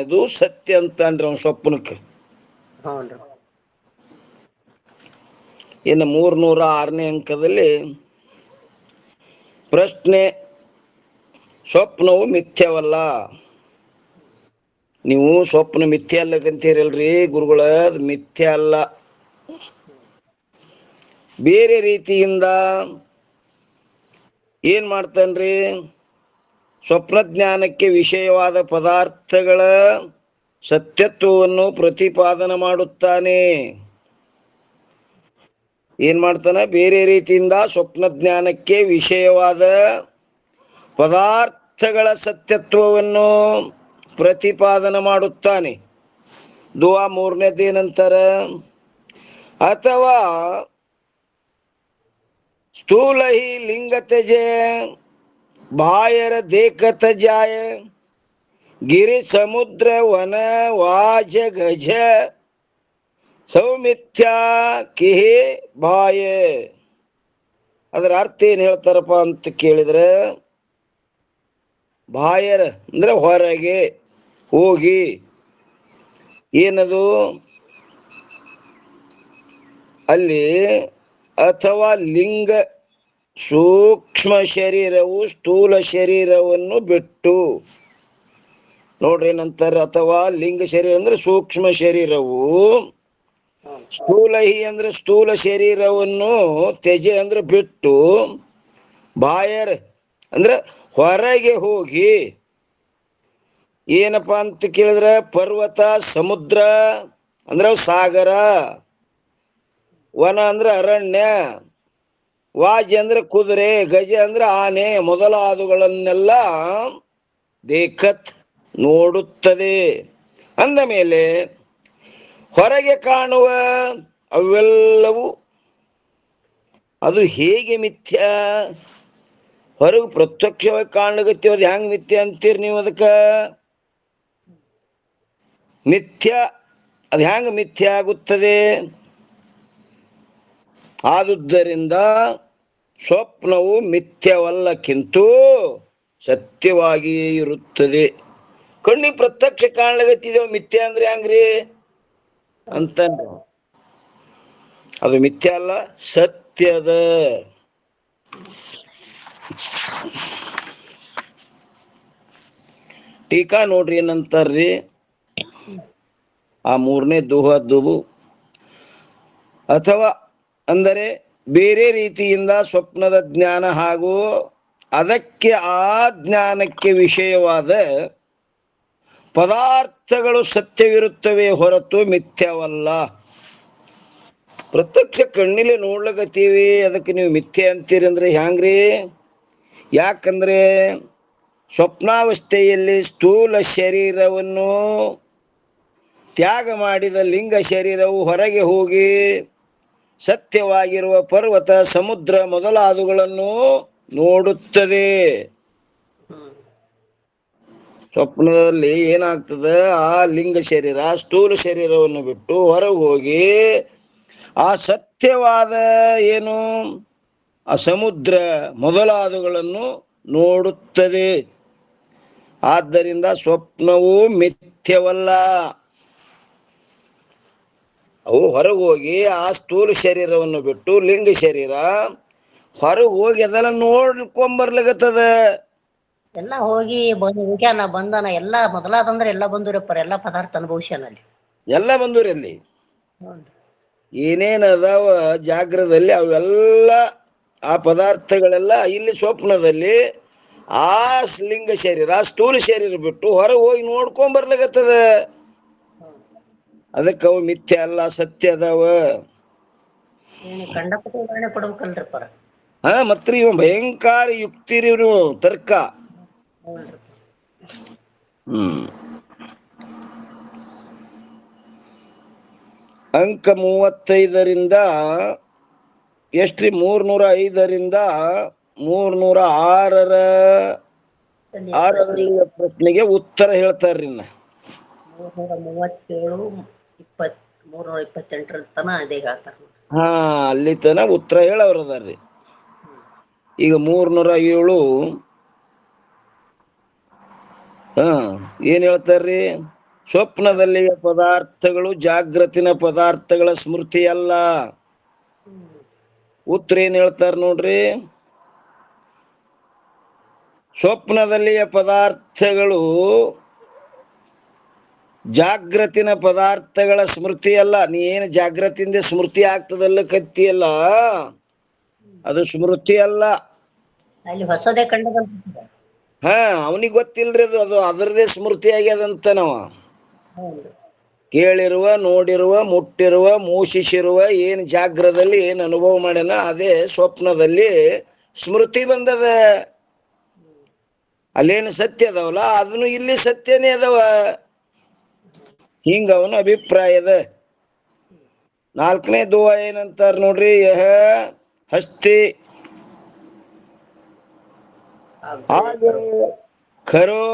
ಇದು ಸತ್ಯ ಅಂತ ಅನ್ರಿ ಅವ್ನ ಸ್ವಪ್ನಕ್ಕೆ. ಹೌನ್ರಿ. ಇನ್ನು 306ನೇ ಅಂಕದಲ್ಲಿ ಪ್ರಶ್ನೆ, ಸ್ವಪ್ನವು ಮಿಥ್ಯವಲ್ಲ. ನೀವು ಸ್ವಪ್ನ ಮಿಥ್ಯ ಅಲ್ಲಕಂತೀರಲ್ರಿ ಗುರುಗಳ, ಅದು ಮಿಥ್ಯ ಅಲ್ಲ. ಬೇರೆ ರೀತಿಯಿಂದ ಏನ್ ಮಾಡ್ತಾನ್ರಿ, ಸ್ವಪ್ನ ಜ್ಞಾನಕ್ಕೆ ವಿಷಯವಾದ ಪದಾರ್ಥಗಳ ಸತ್ಯತ್ವವನ್ನು ಪ್ರತಿಪಾದನೆ ಮಾಡುತ್ತಾನೆ. ಏನ್ ಮಾಡ್ತಾನ, ಬೇರೆ ರೀತಿಯಿಂದ ಸ್ವಪ್ನ ಜ್ಞಾನಕ್ಕೆ ವಿಷಯವಾದ ಪದಾರ್ಥಗಳ ಸತ್ಯತ್ವವನ್ನು ಪ್ರತಿಪಾದನೆ ಮಾಡುತ್ತಾನೆ. ದುವಾ ಮೂರನೇದೇನಂತಾರ, ಅಥವಾ ಸ್ಥೂಲ ಹಿ ಲಿಂಗತಜ ಬಾಯರ ದೇಖತ ಜಾಯ ಗಿರಿ ಸಮುದ್ರ ವನ ವಾಜ ಗಜ ಸೌಮಿಥ್ಯಾ ಕಿಹಿ ಬಾಯ. ಅದರ ಅರ್ಥ ಏನ್ ಹೇಳ್ತಾರಪ್ಪ ಅಂತ ಕೇಳಿದ್ರೆ, ಬಾಯರ ಅಂದ್ರೆ ಹೊರಗೆ ಹೋಗಿ, ಏನದು ಅಲ್ಲಿ, ಅಥವಾ ಲಿಂಗ ಸೂಕ್ಷ್ಮ ಶರೀರವು ಸ್ಥೂಲ ಶರೀರವನ್ನು ಬಿಟ್ಟು. ನೋಡ್ರಿ ಏನಂತಾರೆ, ಅಥವಾ ಲಿಂಗ ಶರೀರ ಅಂದ್ರೆ ಸೂಕ್ಷ್ಮ ಶರೀರವು, ಸ್ಥೂಲಹಿ ಅಂದ್ರೆ ಸ್ಥೂಲ ಶರೀರವನ್ನು, ತ್ಯಜ ಅಂದ್ರೆ ಬಿಟ್ಟು, ಬಾಯರ್ ಅಂದ್ರೆ ಹೊರಗೆ ಹೋಗಿ. ಏನಪ್ಪಾ ಅಂತ ಕೇಳಿದ್ರೆ, ಪರ್ವತ ಸಮುದ್ರ ಅಂದ್ರೆ ಸಾಗರ, ವನ ಅಂದ್ರೆ ಅರಣ್ಯ, ವಾಜ ಅಂದ್ರೆ ಕುದುರೆ, ಗಜ ಅಂದ್ರೆ ಆನೆ ಮೊದಲಾದವುಗಳನ್ನೆಲ್ಲ ದೇಖತ್ ನೋಡುತ್ತದೆ. ಅಂದ ಮೇಲೆ ಹೊರಗೆ ಕಾಣುವ ಅವೆಲ್ಲವೂ ಅದು ಹೇಗೆ ಮಿಥ್ಯ? ಹೊರಗೆ ಪ್ರತ್ಯಕ್ಷವಾಗಿ ಕಾಣ್ಲಿಕತ್ತೀವಿ, ಅದು ಹೆಂಗ್ ಮಿಥ್ಯ ಅಂತೀರಿ ನೀವು? ಅದಕ್ಕ ಮಿಥ್ಯ, ಅದು ಹೆಂಗ್ ಮಿಥ್ಯ ಆಗುತ್ತದೆ? ಆದುದರಿಂದ ಸ್ವಪ್ನವು ಮಿಥ್ಯವಲ್ಲಕ್ಕಿಂತೂ ಸತ್ಯವಾಗಿಯೇ ಇರುತ್ತದೆ. ಕಣ್ಣಿಗೆ ಪ್ರತ್ಯಕ್ಷ ಕಾಣ್ಲಾಗತ್ತಿದೇವ, ಮಿಥ್ಯ ಅಂದ್ರೆ ಹೆಂಗ್ರಿ ಅಂತ. ಅದು ಮಿಥ್ಯ ಅಲ್ಲ, ಸತ್ಯದ. ಟೀಕಾ ನೋಡ್ರಿ ಏನಂತಾರ್ರಿ, ಆ ಮೂರನೇ ದುಹದ್ದು, ಅಥವಾ ಅಂದರೆ ಬೇರೆ ರೀತಿಯಿಂದ ಸ್ವಪ್ನದ ಜ್ಞಾನ ಹಾಗೂ ಅದಕ್ಕೆ ಆ ಜ್ಞಾನಕ್ಕೆ ವಿಷಯವಾದ ಪದಾರ್ಥಗಳು ಸತ್ಯವಿರುತ್ತವೆ ಹೊರತು ಮಿಥ್ಯವಲ್ಲ. ಪ್ರತ್ಯಕ್ಷ ಕಣ್ಣಿಲೆ ನೋಡ್ಲಕತ್ತೀವಿ, ಅದಕ್ಕೆ ನೀವು ಮಿಥ್ಯೆ ಅಂತೀರಿ ಅಂದ್ರೆ ಹ್ಯಾಂಗ್ರಿ? ಯಾಕಂದ್ರೆ ಸ್ವಪ್ನಾವಸ್ಥೆಯಲ್ಲಿ ಸ್ಥೂಲ ಶರೀರವನ್ನು ತ್ಯಾಗ ಮಾಡಿದ ಲಿಂಗ ಶರೀರವು ಹೊರಗೆ ಹೋಗಿ ಸತ್ಯವಾಗಿರುವ ಪರ್ವತ ಸಮುದ್ರ ಮೊದಲಾದವುಗಳನ್ನು ನೋಡುತ್ತದೆ. ಸ್ವಪ್ನದಲ್ಲಿ ಏನಾಗ್ತದೆ, ಆ ಲಿಂಗ ಶರೀರ ಸ್ಥೂಲ ಶರೀರವನ್ನು ಬಿಟ್ಟು ಹೊರಗೆ ಹೋಗಿ ಆ ಸತ್ಯವಾದ ಏನು ಆ ಸಮುದ್ರ ಮೊದಲಾದವುಗಳನ್ನು ನೋಡುತ್ತದೆ. ಆದ್ದರಿಂದ ಸ್ವಪ್ನವು ಮಿಥ್ಯವಲ್ಲ. ಅವು ಹೊರಗೆ ಹೋಗಿ ಆ ಸ್ಥೂಲ ಶರೀರವನ್ನು ಬಿಟ್ಟು ಲಿಂಗ ಶರೀರ ಹೊರಗೆ ಹೋಗಿ ಅದೆಲ್ಲ ನೋಡ್ಕೊಂಬರ್ಲಿಕತ್ತದ. ಎಲ್ಲ ಹೋಗಿ ಹೋಗ್ಯಾನ ಬಂದಾನ, ಎಲ್ಲ ಮೊದಲಾದಂದ್ರೆ ಎಲ್ಲ ಬಂದಿರಪ್ಪಾರ, ಎಲ್ಲ ಪದಾರ್ಥ ಅನುಭವಿಸ್ಯಾನಲ್ಲಿ. ಎಲ್ಲ ಬಂದೂರಿ ಅಲ್ಲಿ ಏನೇನ್ ಅದಾವ ಜಾಗ್ರದಲ್ಲಿ ಅವೆಲ್ಲ ಆ ಪದಾರ್ಥಗಳೆಲ್ಲ ಇಲ್ಲಿ ಸ್ವಪ್ನದಲ್ಲಿ ಆ ಲಿಂಗ ಶರೀರ ಸ್ಥೂಲ ಶರೀರ ಬಿಟ್ಟು ಹೊರಗೆ ಹೋಗಿ ನೋಡ್ಕೊಂಬರ್ಲಿಕತ್ತದ. ಅದಕ್ಕೆ ಅವು ಮಿಥ್ಯ ಅಲ್ಲ, ಸತ್ಯ ಅದಾವ. ಕಂಡಪಟ್ಟು ಉದಾಹರಣೆ ಕೊಡ್ಬೇಕಲ್ರಿಪ್ಪಾರ. ಮತ್ರಿ ಇವ ಭಯಂಕರ ಯುಕ್ತಿರಿ ಇವ್ರು ತರ್ಕ. ಅಂಕ 35ರಿಂದ ಎಷ್ಟ್ರಿ 305ರಿಂದ 306ರ ಪ್ರಶ್ನೆಗೆ ಉತ್ತರ ಹೇಳ್ತಾರ್ರಿ. 337 328 ತನ ಅದೇ ಹೇಳ್ತಾರ. ಅಲ್ಲಿ ತನ ಉತ್ತರ ಹೇಳವ್ರ ಅದಾರ್ರಿ. ಈಗ 307 ಏನ್ ಹೇಳ್ತಾರ್ರಿ? ಸ್ವಪ್ನದಲ್ಲಿಯ ಪದಾರ್ಥಗಳು ಜಾಗೃತಿನ ಪದಾರ್ಥಗಳ ಸ್ಮೃತಿ ಅಲ್ಲ. ಉತ್ತರ ಏನ್ ಹೇಳ್ತಾರ ನೋಡ್ರಿ, ಸ್ವಪ್ನದಲ್ಲಿಯ ಪದಾರ್ಥಗಳು ಜಾಗೃತಿನ ಪದಾರ್ಥಗಳ ಸ್ಮೃತಿ ಅಲ್ಲ. ನೀ ಏನು ಜಾಗೃತಿಯಿಂದ ಸ್ಮೃತಿ ಆಗ್ತದಲ್ಲ ಕತ್ತಿಯಲ್ಲ, ಅದು ಸ್ಮೃತಿ ಅಲ್ಲ. ಅಲ್ಲಿ ಹೊಸದೇ ಕಂಡು ಅವನಿಗೆ ಗೊತ್ತಿಲ್ರಿ ಅದು, ಅದು ಅದರದೇ ಸ್ಮೃತಿ ಆಗ್ಯದಂತ ನಾವ. ಕೇಳಿರುವ, ನೋಡಿರುವ, ಮುಟ್ಟಿರುವ, ಮೋಷಿಸಿರುವ, ಏನು ಜಾಗ್ರದಲ್ಲಿ ಏನು ಅನುಭವ ಮಾಡ್ಯಾನ ಅದೇ ಸ್ವಪ್ನದಲ್ಲಿ ಸ್ಮೃತಿ ಬಂದದ. ಅಲ್ಲೇನು ಸತ್ಯ ಅದಾವಲ್ಲ ಅದನ್ನು ಇಲ್ಲಿ ಸತ್ಯನೇ ಅದಾವ. ಹಿಂಗ ಅವನ ಅಭಿಪ್ರಾಯದ. 4ನೇ ದುವಾ ಏನಂತಾರ ನೋಡ್ರಿ, ಯಹ ಹಸ್ತಿ ಹಾಗೆ ಖರೋ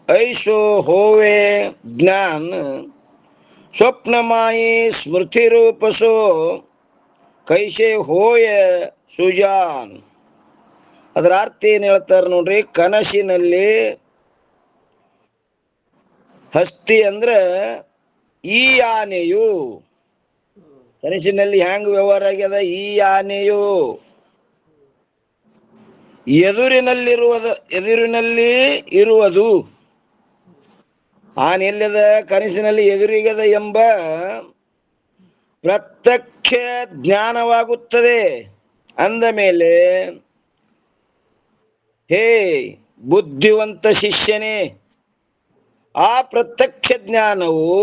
ಐಸೋ ಹೋವೆ ಜ್ಞಾನ ಸ್ವಪ್ನಮಾಯಿ ಸ್ಮೃತಿ ರೂಪಸೋ ಕೈಸೆ ಹೋಯ ಸುಜಾನ್. ಅದರ ಅರ್ಥ ಏನ್ ಹೇಳ್ತಾರ ನೋಡ್ರಿ, ಕನಸಿನಲ್ಲಿ ಹಸ್ತಿ ಅಂದ್ರ ಈ ಆನೆಯು, ಕನಸಿನಲ್ಲಿ ಹ್ಯಾಂಗ ವ್ಯವಹಾರ ಆಗ್ಯದ, ಈ ಆನೆಯು ಎದುರಿನಲ್ಲಿ ಇರುವುದು. ಆನೆ ಎಲ್ಲದ, ಕನಸಿನಲ್ಲಿ ಎದುರಿಗದ ಎಂಬ ಪ್ರತ್ಯಕ್ಷ ಜ್ಞಾನವಾಗುತ್ತದೆ. ಅಂದ ಮೇಲೆ ಹೇ ಬುದ್ಧಿವಂತ ಶಿಷ್ಯನೇ, ಆ ಪ್ರತ್ಯಕ್ಷ ಜ್ಞಾನವು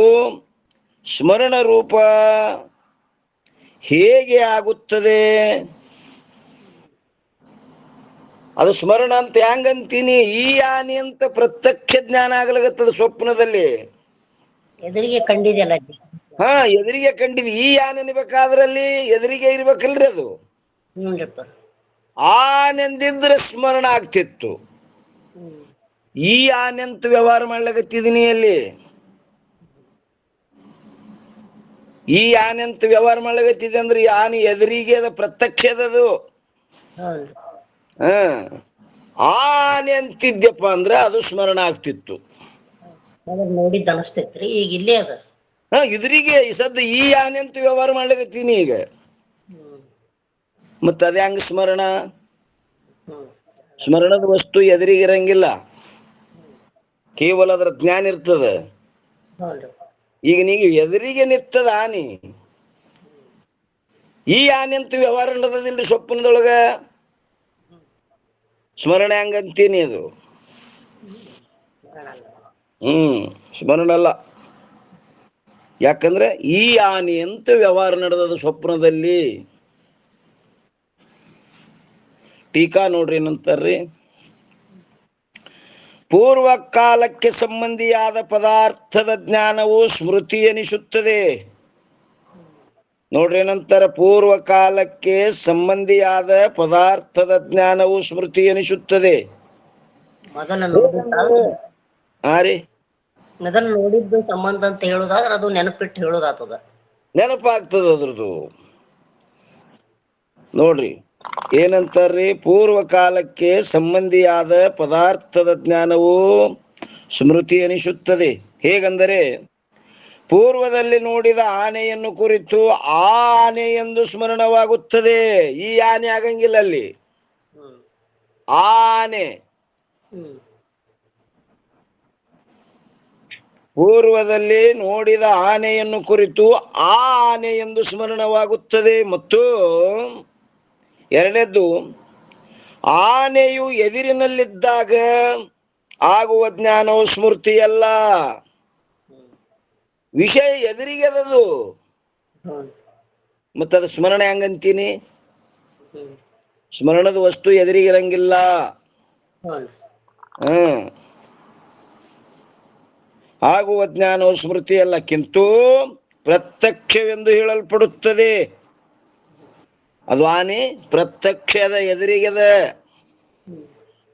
ಸ್ಮರಣ ರೂಪ ಹೇಗೆ ಆಗುತ್ತದೆ? ಅದು ಸ್ಮರಣ ಅಂತ ಹೆಂಗಂತೀನಿ? ಈ ಆನೆ ಅಂತ ಪ್ರತ್ಯಕ್ಷ ಜ್ಞಾನ ಆಗ್ಲಾಗತ್ತದ ಸ್ವಪ್ನದಲ್ಲಿ. ಎದುರಿಗೆ ಕಂಡಿದೆಯಲ್ಲ ಅಜ್ಜಿ. ಎದುರಿಗೆ ಕಂಡಿದ್. ಈ ಆನೆ ಅನ್ಬೇಕಾದ್ರಲ್ಲಿ ಎದುರಿಗೆ ಇರ್ಬೇಕಲ್ರಿ ಅದು. ಆನೆಂದಿದ್ರೆ ಸ್ಮರಣ ಆಗ್ತಿತ್ತು. ಈ ಆನೆಂತ ವ್ಯವಹಾರ ಮಾಡ್ಲಾಗತ್ತಿದೀನಿ ಅಲ್ಲಿ. ಈ ಆನೆಂತ ವ್ಯವಹಾರ ಮಾಡ್ಲಾಗತ್ತಿದೆ ಅಂದ್ರೆ ಈ ಆನೆ ಎದುರಿಗೆ ಅದ, ಪ್ರತ್ಯಕ್ಷ ಅದದು. ಆನೆ ಅಂತಿದ್ಯಪ್ಪ ಅಂದ್ರೆ ಅದು ಸ್ಮರಣ ಆಗ್ತಿತ್ತು. ನೋಡಿದ್ದ ಅನಸ್ತೈತ್ರಿ. ಈಗ ಇಲ್ಲೇ ಅದ. ಎದುರಿಗೆ ಸದ್ದ ಈ ಆನೆ ಅಂತ ವ್ಯವಹಾರ ಮಾಡ್ಲಾಗತ್ತೀನಿ ಈಗ. ಮತ್ತ ಅದ ಹೆಂಗ ಸ್ಮರಣ? ಸ್ಮರಣದ ವಸ್ತು ಎದುರಿಗಿರಂಗಿಲ್ಲ, ಕೇವಲ ಅದರ ಜ್ಞಾನ ಇರ್ತದ. ಈಗ ನೀವು ಎದುರಿಗೆ ನಿತ್ತದ ಆನೆ, ಈ ಆನೆ ಅಂತ ವ್ಯವಹಾರ ನಡೆದಿಲ್ರಿ ಸ್ವಪ್ನದೊಳಗ. ಸ್ಮರಣ ಹೆಂಗಂತೀನಿ ಅದು? ಸ್ಮರಣ ಅಲ್ಲ. ಯಾಕಂದ್ರೆ ಈ ಆನೆ ಅಂತ ವ್ಯವಹಾರ ನಡೆದದ ಸ್ವಪ್ನದಲ್ಲಿ. ಟೀಕಾ ನೋಡ್ರಿ ಏನಂತಾರ್ರಿ, ಪೂರ್ವ ಕಾಲಕ್ಕೆ ಸಂಬಂಧಿಯಾದ ಪದಾರ್ಥದ ಜ್ಞಾನವು ಸ್ಮೃತಿ ಎನಿಸುತ್ತದೆ. ನೋಡ್ರಿ ಏನಂತಾರ, ಪೂರ್ವ ಕಾಲಕ್ಕೆ ಸಂಬಂಧಿಯಾದ ಪದಾರ್ಥದ ಜ್ಞಾನವು ಸ್ಮೃತಿ ಎನಿಸುತ್ತದೆ. ಮೊದಲು ನೋಡಿದ್ದು ಸಂಬಂಧ ಅಂತ ಹೇಳುದಾದ್ರೆ ಅದು ನೆನಪಿಟ್ಟು ಹೇಳುದಾಗ್ತದ, ನೆನಪಾಗ್ತದ ಅದ್ರದ್ದು. ನೋಡ್ರಿ ಏನಂತಾರ್ರಿ, ಪೂರ್ವ ಕಾಲಕ್ಕೆ ಸಂಬಂಧಿಯಾದ ಪದಾರ್ಥದ ಜ್ಞಾನವು ಸ್ಮೃತಿ ಎನಿಸುತ್ತದೆ. ಹೇಗಂದರೆ, ಪೂರ್ವದಲ್ಲಿ ನೋಡಿದ ಆನೆಯನ್ನು ಕುರಿತು ಆ ಆನೆ ಎಂದು ಸ್ಮರಣವಾಗುತ್ತದೆ. ಈ ಆನೆ ಆಗಂಗಿಲ್ಲ ಅಲ್ಲಿ. ಆನೆ ಪೂರ್ವದಲ್ಲಿ ನೋಡಿದ ಆನೆಯನ್ನು ಕುರಿತು ಆ ಆನೆ ಎಂದು ಸ್ಮರಣವಾಗುತ್ತದೆ. ಮತ್ತು ಎರಡನೇದ್ದು, ಆನೆಯು ಎದುರಿನಲ್ಲಿದ್ದಾಗ ಆಗುವ ಜ್ಞಾನವು ಸ್ಮೃತಿಯಲ್ಲ. ವಿಷಯ ಎದುರಿಗೆ ಅದದು, ಮತ್ತದು ಸ್ಮರಣೆ ಹೆಂಗಂತೀನಿ? ಸ್ಮರಣದ ವಸ್ತು ಎದುರಿಗಿರಂಗಿಲ್ಲ. ಆಗುವ ಜ್ಞಾನವು ಸ್ಮೃತಿಯಲ್ಲ, ಕಿಂತು ಪ್ರತ್ಯಕ್ಷವೆಂದು ಹೇಳಲ್ಪಡುತ್ತದೆ. ಅದು ಆನೆ ಪ್ರತ್ಯಕ್ಷದ ಎದುರಿಗದ.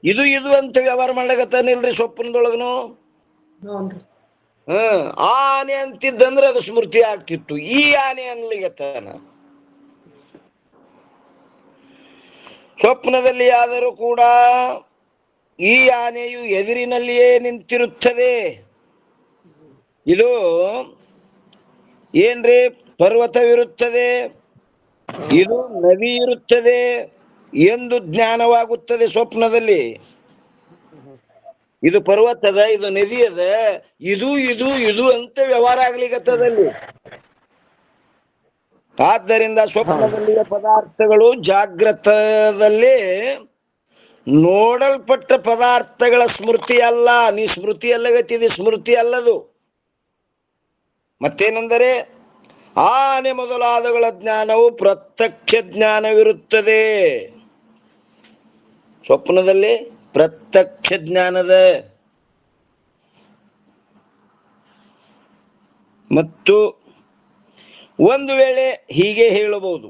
ಇದು ಇದು ಅಂತ ವ್ಯವಹಾರ ಮಾಡ್ಲಾಗತ್ತಾನಿಲ್ರಿ ಸ್ವಪ್ನದೊಳಗನು. ಆನೆ ಅಂತಿದ್ದಂದ್ರೆ ಅದು ಸ್ಮೃತಿ ಆಗ್ತಿತ್ತು. ಈ ಆನೆ ಅನ್ಲಿಗತ್ತಾನ. ಸ್ವಪ್ನದಲ್ಲಿ ಆದರೂ ಕೂಡ ಈ ಆನೆಯು ಎದುರಿನಲ್ಲಿಯೇ ನಿಂತಿರುತ್ತದೆ. ಇದು ಏನ್ರಿ, ಪರ್ವತವಿರುತ್ತದೆ, ಇದು ನದಿ ಇರುತ್ತದೆ ಎಂದು ಜ್ಞಾನವಾಗುತ್ತದೆ ಸ್ವಪ್ನದಲ್ಲಿ. ಇದು ಪರ್ವತದ, ಇದು ನದಿ ಅದ, ಇದು ಇದು ಇದು ಅಂತ ವ್ಯವಹಾರ ಆಗ್ಲಿಕ್ಕತ್ತದಲ್ಲಿ. ಆದ್ದರಿಂದ ಸ್ವಪ್ನದಲ್ಲಿಯ ಪದಾರ್ಥಗಳು ಜಾಗೃತದಲ್ಲಿ ನೋಡಲ್ಪಟ್ಟ ಪದಾರ್ಥಗಳ ಸ್ಮೃತಿ ಅಲ್ಲ. ನೀ ಸ್ಮೃತಿ ಅಲ್ಲಗತ್ತಿದೆ, ಸ್ಮೃತಿ ಅಲ್ಲದು. ಮತ್ತೇನೆಂದರೆ ಆನೆ ಮೊದಲಾದಗಳ ಜ್ಞಾನವು ಪ್ರತ್ಯಕ್ಷ ಜ್ಞಾನವಿರುತ್ತದೆ. ಸ್ವಪ್ನದಲ್ಲಿ ಪ್ರತ್ಯಕ್ಷ ಜ್ಞಾನದ ಮತ್ತು ಒಂದು ವೇಳೆ ಹೀಗೆ ಹೇಳಬಹುದು.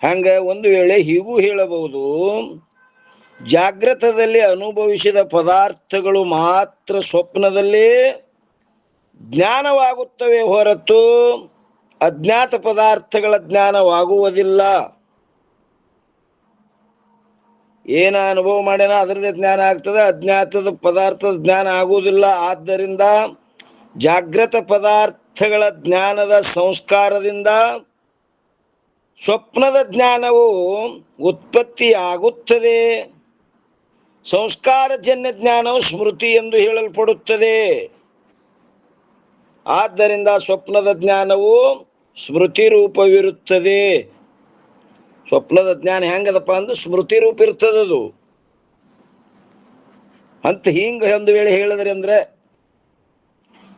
ಹಂಗ ಒಂದು ವೇಳೆ ಹೀಗೂ ಹೇಳಬಹುದು, ಜಾಗೃತದಲ್ಲಿ ಅನುಭವಿಸಿದ ಪದಾರ್ಥಗಳು ಮಾತ್ರ ಸ್ವಪ್ನದಲ್ಲಿ ಜ್ಞಾನವಾಗುತ್ತವೆ ಹೊರತು ಅಜ್ಞಾತ ಪದಾರ್ಥಗಳ ಜ್ಞಾನವಾಗುವುದಿಲ್ಲ. ಏನ ಅನುಭವ ಮಾಡ್ಯಾನ ಅದರದೇ ಜ್ಞಾನ ಆಗ್ತದೆ, ಅಜ್ಞಾತದ ಪದಾರ್ಥದ ಜ್ಞಾನ ಆಗುವುದಿಲ್ಲ. ಆದ್ದರಿಂದ ಜಾಗೃತ ಪದಾರ್ಥಗಳ ಜ್ಞಾನದ ಸಂಸ್ಕಾರದಿಂದ ಸ್ವಪ್ನದ ಜ್ಞಾನವು ಉತ್ಪತ್ತಿಯಾಗುತ್ತದೆ. ಸಂಸ್ಕಾರಜನ್ಯ ಜ್ಞಾನವು ಸ್ಮೃತಿ ಎಂದು ಹೇಳಲ್ಪಡುತ್ತದೆ. ಆದ್ದರಿಂದ ಸ್ವಪ್ನದ ಜ್ಞಾನವು ಸ್ಮೃತಿ ರೂಪವಿರುತ್ತದೆ. ಸ್ವಪ್ನದ ಜ್ಞಾನ ಹೆಂಗದಪ್ಪ ಅಂದ್ರೆ ಸ್ಮೃತಿ ರೂಪ ಇರ್ತದದು ಅಂತ ಹಿಂಗ ಒಂದು ವೇಳೆ ಹೇಳಿದ್ರಿ ಅಂದ್ರೆ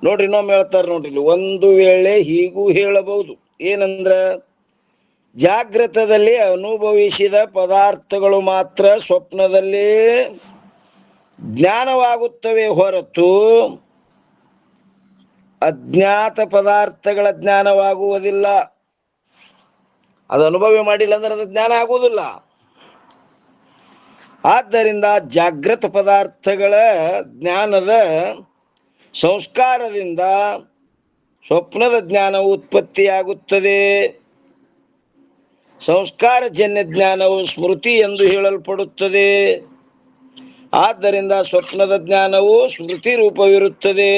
ನೋಡ್ರಿ, ಇನ್ನೊಮ್ಮೆ ಹೇಳ್ತಾರೆ ನೋಡ್ರಿ, ಒಂದು ವೇಳೆ ಹೀಗೂ ಹೇಳಬಹುದು. ಏನಂದ್ರ ಜಾಗೃತದಲ್ಲಿ ಅನುಭವಿಸಿದ ಪದಾರ್ಥಗಳು ಮಾತ್ರ ಸ್ವಪ್ನದಲ್ಲಿ ಜ್ಞಾನವಾಗುತ್ತವೆ ಹೊರತು ಅಜ್ಞಾತ ಪದಾರ್ಥಗಳ ಜ್ಞಾನವಾಗುವುದಿಲ್ಲ. ಅದು ಅನುಭವ ಮಾಡಿಲ್ಲ ಅಂದ್ರೆ ಅದು ಜ್ಞಾನ ಆಗುವುದಿಲ್ಲ. ಆದ್ದರಿಂದ ಜಾಗೃತ ಪದಾರ್ಥಗಳ ಜ್ಞಾನದ ಸಂಸ್ಕಾರದಿಂದ ಸ್ವಪ್ನದ ಜ್ಞಾನ ಉತ್ಪತ್ತಿಯಾಗುತ್ತದೆ. ಸಂಸ್ಕಾರಜನ್ಯ ಜ್ಞಾನವು ಸ್ಮೃತಿ ಎಂದು ಹೇಳಲ್ಪಡುತ್ತದೆ. ಆದ್ದರಿಂದ ಸ್ವಪ್ನದ ಜ್ಞಾನವು ಸ್ಮೃತಿ ರೂಪವಿರುತ್ತದೆ.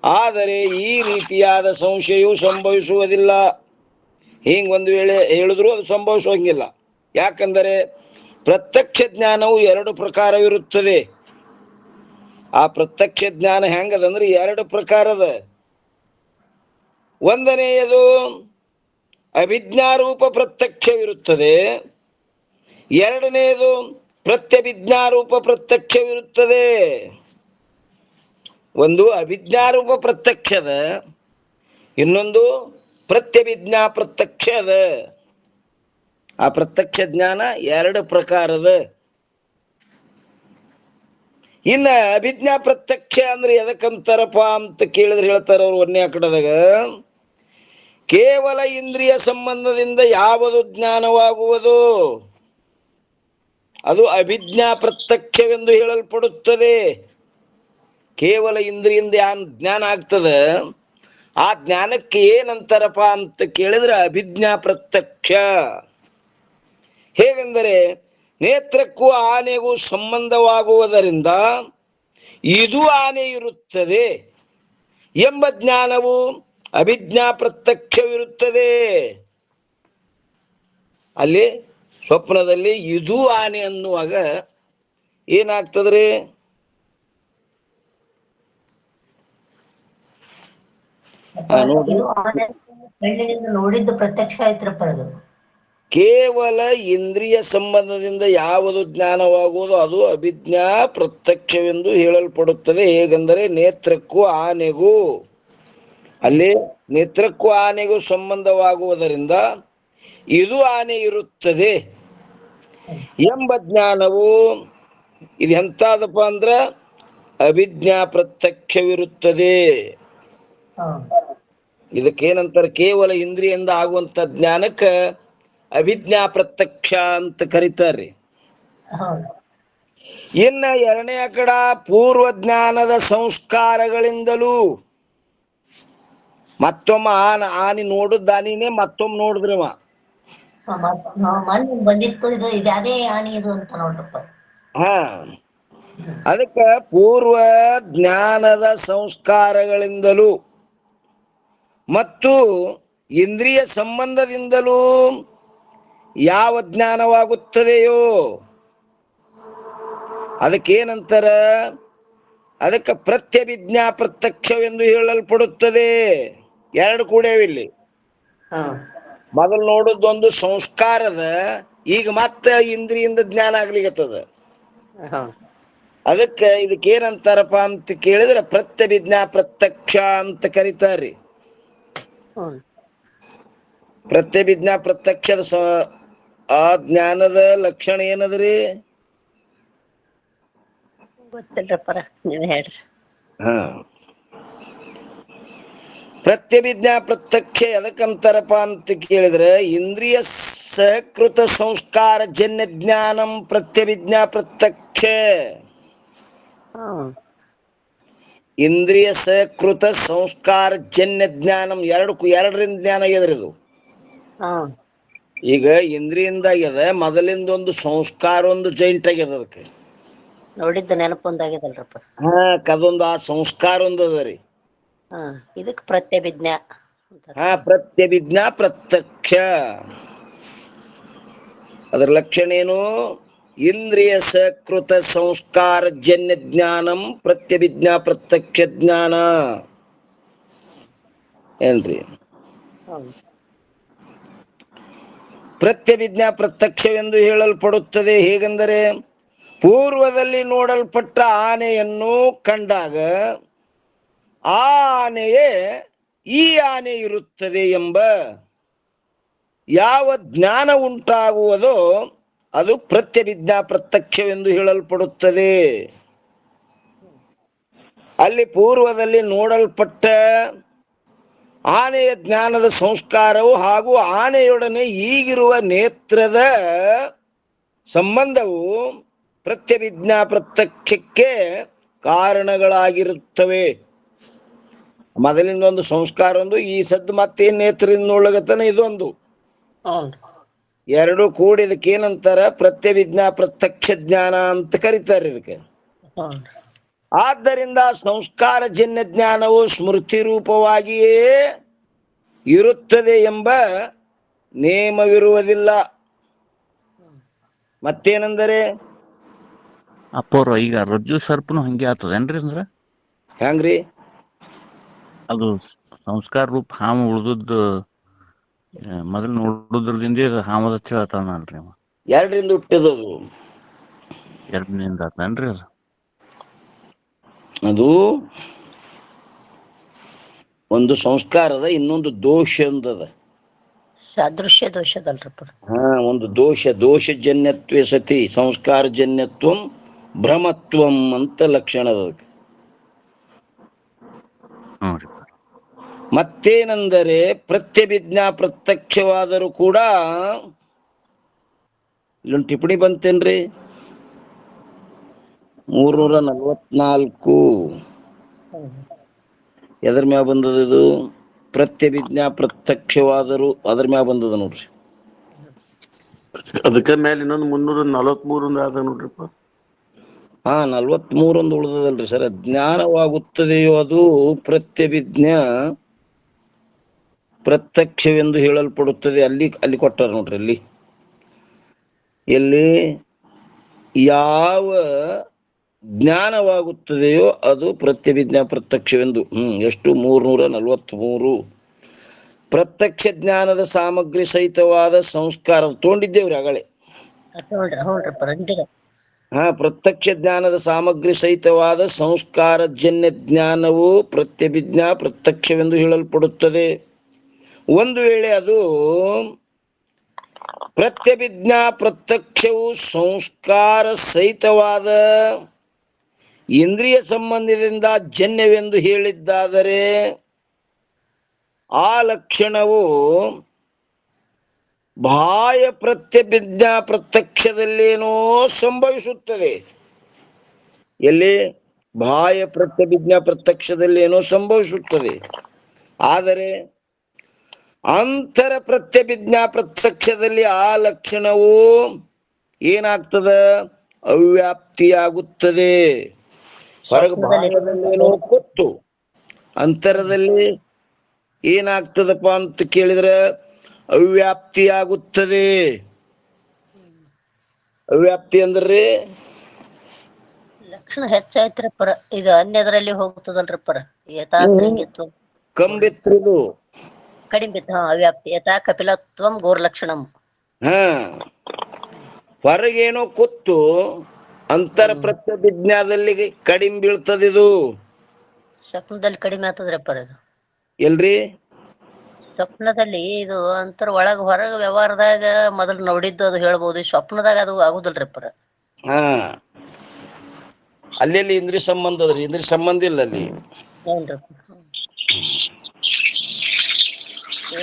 ಆದರೆ ಈ ರೀತಿಯಾದ ಸಂಶಯವು ಸಂಭವಿಸುವುದಿಲ್ಲ. ಹಿಂಗೆ ಒಂದು ವೇಳೆ ಹೇಳಿದ್ರು ಅದು ಸಂಭವಿಸುವಂಗಿಲ್ಲ. ಯಾಕಂದರೆ ಪ್ರತ್ಯಕ್ಷ ಜ್ಞಾನವು ಎರಡು ಪ್ರಕಾರವಿರುತ್ತದೆ. ಆ ಪ್ರತ್ಯಕ್ಷ ಜ್ಞಾನ ಹೆಂಗದಂದ್ರೆ ಎರಡು ಪ್ರಕಾರದ. ಒಂದನೆಯದು ಅಭಿಜ್ಞಾರೂಪ ಪ್ರತ್ಯಕ್ಷವಿರುತ್ತದೆ, ಎರಡನೆಯದು ಪ್ರತ್ಯಭಿಜ್ಞಾರೂಪ ಪ್ರತ್ಯಕ್ಷವಿರುತ್ತದೆ. ಒಂದು ಅಭಿಜ್ಞಾರೂಪ ಪ್ರತ್ಯಕ್ಷದ, ಇನ್ನೊಂದು ಪ್ರತ್ಯಭಿಜ್ಞಾ ಪ್ರತ್ಯಕ್ಷದ. ಆ ಪ್ರತ್ಯಕ್ಷ ಜ್ಞಾನ ಎರಡು ಪ್ರಕಾರದ. ಇನ್ನ ಅಭಿಜ್ಞಾ ಪ್ರತ್ಯಕ್ಷ ಅಂದ್ರೆ ಎದಕ್ಕಂತಾರಪ್ಪ ಅಂತ ಕೇಳಿದ್ರೆ ಹೇಳ್ತಾರ ಅವ್ರು ಒಂದೇ ಕಡೆದಾಗ, ಕೇವಲ ಇಂದ್ರಿಯ ಸಂಬಂಧದಿಂದ ಯಾವುದು ಜ್ಞಾನವಾಗುವುದು ಅದು ಅಭಿಜ್ಞಾ ಪ್ರತ್ಯಕ್ಷವೆಂದು ಹೇಳಲ್ಪಡುತ್ತದೆ. ಕೇವಲ ಇಂದ್ರಿಯಿಂದ ಜ್ಞಾನ ಆಗ್ತದೆ, ಆ ಜ್ಞಾನಕ್ಕೆ ಏನಂತಾರಪ್ಪ ಅಂತ ಕೇಳಿದ್ರೆ ಅಭಿಜ್ಞಾ ಪ್ರತ್ಯಕ್ಷ. ಹೇಗೆಂದರೆ ನೇತ್ರಕ್ಕೂ ಆನೆಗೂ ಸಂಬಂಧವಾಗುವುದರಿಂದ ಇದು ಆನೆ ಇರುತ್ತದೆ ಎಂಬ ಜ್ಞಾನವು ಅಭಿಜ್ಞಾ ಪ್ರತ್ಯಕ್ಷವಿರುತ್ತದೆ. ಅಲ್ಲಿ ಸ್ವಪ್ನದಲ್ಲಿ ಇದು ಆನೆ ಅನ್ನುವಾಗ ಏನಾಗ್ತದ್ರಿ? ನೋಡಿದ್ದು ಪ್ರತ್ಯಕ್ಷ ಆಯ್ತ್ರಪ್ಪ. ಅದು ಕೇವಲ ಇಂದ್ರಿಯ ಸಂಬಂಧದಿಂದ ಯಾವುದು ಜ್ಞಾನವಾಗುವುದು ಅದು ಅಭಿಜ್ಞಾ ಪ್ರತ್ಯಕ್ಷವೆಂದು ಹೇಳಲ್ಪಡುತ್ತದೆ. ಹೇಗೆಂದರೆ ನೇತ್ರಕ್ಕೂ ಆನೆಗೂ, ಅಲ್ಲಿ ನೇತ್ರಕ್ಕೂ ಆನೆಗೂ ಸಂಬಂಧವಾಗುವುದರಿಂದ ಇದು ಆನೆ ಇರುತ್ತದೆ ಎಂಬ ಜ್ಞಾನವು ಇದು ಎಂತಾದಪ್ಪ ಅಂದ್ರ ಅಭಿಜ್ಞಾ ಪ್ರತ್ಯಕ್ಷವಿರುತ್ತದೆ. ಇದಕ್ಕೇನಂತಾರೆ? ಕೇವಲ ಇಂದ್ರಿಯಿಂದ ಆಗುವಂತ ಜ್ಞಾನಕ್ಕ ಅಭಿಜ್ಞಾ ಪ್ರತ್ಯಕ್ಷ ಅಂತ ಕರೀತಾರ್ರಿ. ಇನ್ನ ಎರಡನೇ ಕಡ ಪೂರ್ವ ಜ್ಞಾನದ ಸಂಸ್ಕಾರಗಳಿಂದಲೂ ಮತ್ತೊಮ್ಮ ಆನಿ ನೋಡುದಾನಿನೇ ಮತ್ತೊಮ್ಮೆ ನೋಡಿದ್ರವ ಬಂದಿತ್ತು. ಇದು ಅದೇ ಆನಿ ಇದು ಅಂತ ನೋಡ್ರಪ್ಪ. ಅದಕ್ಕ ಪೂರ್ವ ಜ್ಞಾನದ ಸಂಸ್ಕಾರಗಳಿಂದಲೂ ಮತ್ತು ಇಂದ್ರಿಯ ಸಂಬಂಧದಿಂದಲೂ ಯಾವ ಜ್ಞಾನವಾಗುತ್ತದೆಯೋ ಅದಕ್ಕೇನಂತಾರ? ಅದಕ್ಕೆ ಪ್ರತ್ಯಭಿಜ್ಞಾ ಪ್ರತ್ಯಕ್ಷವೆಂದು ಹೇಳಲ್ಪಡುತ್ತದೆ. ಎರಡು ಕೂಡವಿಲ್ಲಿ. ಮೊದಲು ನೋಡುದೊಂದು ಸಂಸ್ಕಾರದ, ಈಗ ಮತ್ತೆ ಇಂದ್ರಿಯಿಂದ ಜ್ಞಾನ ಆಗ್ಲಿಕ್ಕತ್ತದ. ಅದಕ್ಕೆ ಇದಕ್ಕೇನಂತಾರಪ್ಪ ಅಂತ ಕೇಳಿದ್ರೆ ಪ್ರತ್ಯಭಿಜ್ಞಾ ಪ್ರತ್ಯಕ್ಷ ಅಂತ ಕರೀತಾರ್ರಿ. ಹ್ಮ್ ಪ್ರತ್ಯಭಿಜ್ಞಾ ಪ್ರತ್ಯಕ್ಷದ ಆ ಜ್ಞಾನದ ಲಕ್ಷಣ ಏನದ್ರಿ? ಗೊತ್ತಿಲ್ರಪ್ಪರ, ನೀವ್ ಹೇಳ್ರಿ. ಹಾ, ಪ್ರತ್ಯಭಿಜ್ಞಾ ಪ್ರತ್ಯಕ್ಷ ಎದಕ್ಕಂತಾರಪ್ಪ ಅಂತ ಕೇಳಿದ್ರೆ ಇಂದ್ರಿಯ ಸಹಕೃತ ಸಂಸ್ಕಾರ ಜನ್ಯ ಜ್ಞಾನಂ ಪ್ರತ್ಯಭಿಜ್ಞಾ ಪ್ರತ್ಯಕ್ಷ. ಹ್ಮ್ ಇಂದ್ರಿಯ ಸಹಕೃತ ಸಂಸ್ಕಾರ ಜನ್ಯ ಜ್ಞಾನಂ ಎರಡರಿಂದ ಜ್ಞಾನ ಆಗ್ಯದ್ರಿ ಇದು. ಹ್ಮ್ ಈಗ ಇಂದ್ರಿಯಿಂದ ಆಗ್ಯದ, ಮೊದಲಿಂದ ಒಂದು ಸಂಸ್ಕಾರ ಒಂದು ಜೈಂಟ್ ಆಗ್ಯದ. ಅದಕ್ಕೆ ನೋಡಿದ್ದ ನೆನಪೊಂದಾಗ್ಯದಲ್ರಪ್ಪ. ಅದೊಂದು ಆ ಸಂಸ್ಕಾರ ಒಂದು ಅದ ರೀ. ಇದಕ್ ಪ್ರತ್ಯಭಿಜ್ಞಾ ಅಂತಾರ. ಪ್ರತ್ಯಭಿಜ್ಞಾ ಪ್ರತ್ಯಕ್ಷ ಅದರ ಲಕ್ಷಣ ಏನು? ಇಂದ್ರಿಯ ಸಕೃತ ಸಂಸ್ಕಾರ ಜನ್ಯ ಜ್ಞಾನಂ ಪ್ರತ್ಯಭಿಜ್ಞಾ ಪ್ರತ್ಯಕ್ಷ ಜ್ಞಾನ ಏನ್ರಿ? ಪ್ರತ್ಯಭಿಜ್ಞಾ ಪ್ರತ್ಯಕ್ಷವೆಂದು ಹೇಳಲ್ಪಡುತ್ತದೆ. ಹೇಗೆಂದರೆ ಪೂರ್ವದಲ್ಲಿ ನೋಡಲ್ಪಟ್ಟ ಆನೆಯನ್ನು ಕಂಡಾಗ ಆ ಆನೆಯೇ ಈ ಆನೆ ಇರುತ್ತದೆ ಎಂಬ ಯಾವ ಜ್ಞಾನ ಉಂಟಾಗುವುದೋ ಅದು ಪ್ರತ್ಯಭಿಜ್ಞಾ ಪ್ರತ್ಯಕ್ಷವೆಂದು ಹೇಳಲ್ಪಡುತ್ತದೆ. ಅಲ್ಲಿ ಪೂರ್ವದಲ್ಲಿ ನೋಡಲ್ಪಟ್ಟ ಆನೆಯ ಜ್ಞಾನದ ಸಂಸ್ಕಾರವು ಹಾಗೂ ಆನೆಯೊಡನೆ ಈಗಿರುವ ನೇತ್ರದ ಸಂಬಂಧವು ಪ್ರತ್ಯಭಿಜ್ಞಾ ಪ್ರತ್ಯಕ್ಷಕ್ಕೆ ಕಾರಣಗಳಾಗಿರುತ್ತವೆ. ಮೊದಲಿಂದ ಒಂದು ಸಂಸ್ಕಾರ ಒಂದು, ಈ ಸದ್ದು ಮತ್ತೇನ್ ನೇತ್ರದಿಂದ ನೋಡ್ಲಗತ್ತಾನ ಇದೊಂದು, ಎರಡು ಕೂಡಿ ಇದಕ್ಕೆ ಏನಂತಾರ? ಪ್ರತ್ಯಭಿಜ್ಞಾ ಪ್ರತ್ಯಕ್ಷ ಜ್ಞಾನ ಅಂತ ಕರೀತಾರೆ ಇದಕ್ಕೆ. ಆದ್ದರಿಂದ ಸಂಸ್ಕಾರ ಜನ್ಯ ಜ್ಞಾನವು ಸ್ಮೃತಿ ರೂಪವಾಗಿಯೇ ಇರುತ್ತದೆ ಎಂಬ ನೇಮವಿರುವುದಿಲ್ಲ. ಮತ್ತೇನೆಂದರೆ ಅಪ್ಪೋರ ಈಗ ರಜ್ಜು ಸರ್ಪನು ಹಂಗೆ ಆಗ್ತದೇನ್ರಿ? ಅಂದ್ರ ಹೆಂಗ್ರಿ? ಅದು ಸಂಸ್ಕಾರ ರೂಪ ಹಾಮ ಉಳ್ದದ್ದು ಮೊದಲು ನೋಡುದ್ರದಿಂದ ಹಾಮದ ಹೇಳ್ತಾನಲ್ರಿ. ಎರಡರಿಂದ ಹುಟ್ಟಿದದು. ಎರಡನಿಂದ ಆತನ್ರಿ ಅದು. ಅದು ಒಂದು ಸಂಸ್ಕಾರದ, ಇನ್ನೊಂದು ದೋಷ ಅಂದದ. ಸಾದೃಶ್ಯ ದೋಷದಲ್ರಪ್ಪ. ಒಂದು ದೋಷಜನ್ಯತ್ವೇ ಸತಿ ಸಂಸ್ಕಾರ ಜನ್ಯತ್ವಂ ಭ್ರಮತ್ವಂ ಅಂತ ಲಕ್ಷಣ ಅದಕ್ಕೆ. ಮತ್ತೇನೆಂದರೆ ಪ್ರತ್ಯಭಿಜ್ಞಾ ಪ್ರತ್ಯಕ್ಷವಾದರೂ ಕೂಡ ಇಲ್ಲೊಂದು ಟಿಪ್ಪಣಿ ಬಂತೇನ್ರಿ? 344 ಎದ್ರ ಮ್ಯಾಗ ಬಂದದ ಇದು? ಪ್ರತ್ಯಭಿಜ್ಞಾ ಪ್ರತ್ಯಕ್ಷವಾದರೂ ಅದ್ರ ಮ್ಯಾಗ ಬಂದದ ನೋಡ್ರಿ. ಅದಕ್ಕೆ ಮೇಲೆ ಇನ್ನೊಂದು 343 ಅದ ನೋಡ್ರಿಪ್ಪ. 43 ಒಂದು ಉಳ್ದದಲ್ರಿ ಸರ್. ಜ್ಞಾನವಾಗುತ್ತದೆಯೋ ಅದು ಪ್ರತ್ಯಭಿಜ್ಞಾ ಪ್ರತ್ಯಕ್ಷವೆಂದು ಹೇಳಲ್ಪಡುತ್ತದೆ. ಅಲ್ಲಿ ಕೊಟ್ಟಾರ ನೋಡ್ರಿ. ಅಲ್ಲಿ ಎಲ್ಲಿ ಯಾವ ಜ್ಞಾನವಾಗುತ್ತದೆಯೋ ಅದು ಪ್ರತ್ಯಭಿಜ್ಞಾ ಪ್ರತ್ಯಕ್ಷವೆಂದು. ಎಷ್ಟು? 343. ಪ್ರತ್ಯಕ್ಷ ಜ್ಞಾನದ ಸಾಮಗ್ರಿ ಸಹಿತವಾದ ಸಂಸ್ಕಾರ ತಗೊಂಡಿದ್ದೇವ್ರಿ ಆಗಲೇ. ಪ್ರತ್ಯಕ್ಷ ಜ್ಞಾನದ ಸಾಮಗ್ರಿ ಸಹಿತವಾದ ಸಂಸ್ಕಾರ ಜನ್ಯ ಜ್ಞಾನವು ಪ್ರತ್ಯಭಿಜ್ಞಾ ಪ್ರತ್ಯಕ್ಷವೆಂದು ಹೇಳಲ್ಪಡುತ್ತದೆ. ಒಂದು ವೇಳೆ ಅದು ಪ್ರತ್ಯಭಿಜ್ಞಾ ಪ್ರತ್ಯಕ್ಷವು ಸಂಸ್ಕಾರ ಸಹಿತವಾದ ಇಂದ್ರಿಯ ಸಂಬಂಧದಿಂದ ಜನ್ಯವೆಂದು ಹೇಳಿದ್ದಾದರೆ ಆ ಲಕ್ಷಣವು ಬಾಹ್ಯ ಪ್ರತ್ಯಭಿಜ್ಞಾ ಪ್ರತ್ಯಕ್ಷದಲ್ಲೇನೋ ಸಂಭವಿಸುತ್ತದೆ. ಎಲ್ಲಿ? ಬಾಹ್ಯ ಪ್ರತ್ಯಭಿಜ್ಞಾ ಪ್ರತ್ಯಕ್ಷದಲ್ಲೇನೋ ಸಂಭವಿಸುತ್ತದೆ. ಆದರೆ ಅಂತರ ಪ್ರತ್ಯಭಿಜ್ಞಾ ಪ್ರತ್ಯಕ್ಷದಲ್ಲಿ ಆ ಲಕ್ಷಣವು ಏನಾಗ್ತದ? ಅವ್ಯಾಪ್ತಿಯಾಗುತ್ತದೆ. ಹೊರಗೆ ಬಾಹ್ಯದಲ್ಲೇನೋ ಗೊತ್ತು, ಅಂತರದಲ್ಲಿ ಏನಾಗ್ತದಪ್ಪ ಅಂತ ಕೇಳಿದ್ರೆ ಅವ್ಯಾಪ್ತಿಯಾಗುತ್ತದೆ. ಅವ್ಯಾಪ್ತಿ ಅಂದ್ರೆ ಲಕ್ಷಣ ಹೆಚ್ಚಾಯ್ತ್ರಪ್ಪರ. ಇದು ಅನ್ಯದ್ರಲ್ಲಿ ಹೋಗ್ತದಲ್ರಪ್ಪರ. ಕಂಬಿತ್ರಿದು ಕಡಿಮೆ ಅವ್ಯಾಪ್ತಿ. ಯಥಾ ಕಪಿಲತ್ವಂ ಗೋರ್ಲಕ್ಷಣಂ. ಹೊರಗೇನೋ ಕೂತು ಅಂತರ ಪ್ರತ್ಯಭಿಜ್ಞಾದಲ್ಲಿ ಕಡಿಮೆ ಬೀಳ್ತದಿದು. ಸ್ವಪ್ನದಲ್ಲಿ ಕಡಿಮೆ ಆಗ್ತದ್ರಪ್ಪ ಇದು. ಎಲ್ರಿ? ಸ್ವಪ್ನದಲ್ಲಿ ಇದು ಅಂತರ ಒಳಗ ಹೊರಗ ವ್ಯವಹಾರದಾಗ ಮೊದಲು ನೋಡಿದ್ದು ಅದು ಹೇಳ್ಬೋದು, ಸ್ವಪ್ನದಾಗ ಅದು ಆಗುದಿಲ್ರಿಪ್ಪ. ಹಾ, ಅಲ್ಲಿ ಇಂದ್ರಿಯ ಸಂಬಂಧ ಅದ್ರಿ, ಇಂದ್ರಿಯ ಸಂಬಂಧ ಇಲ್ಲ ಅಲ್ಲಿ.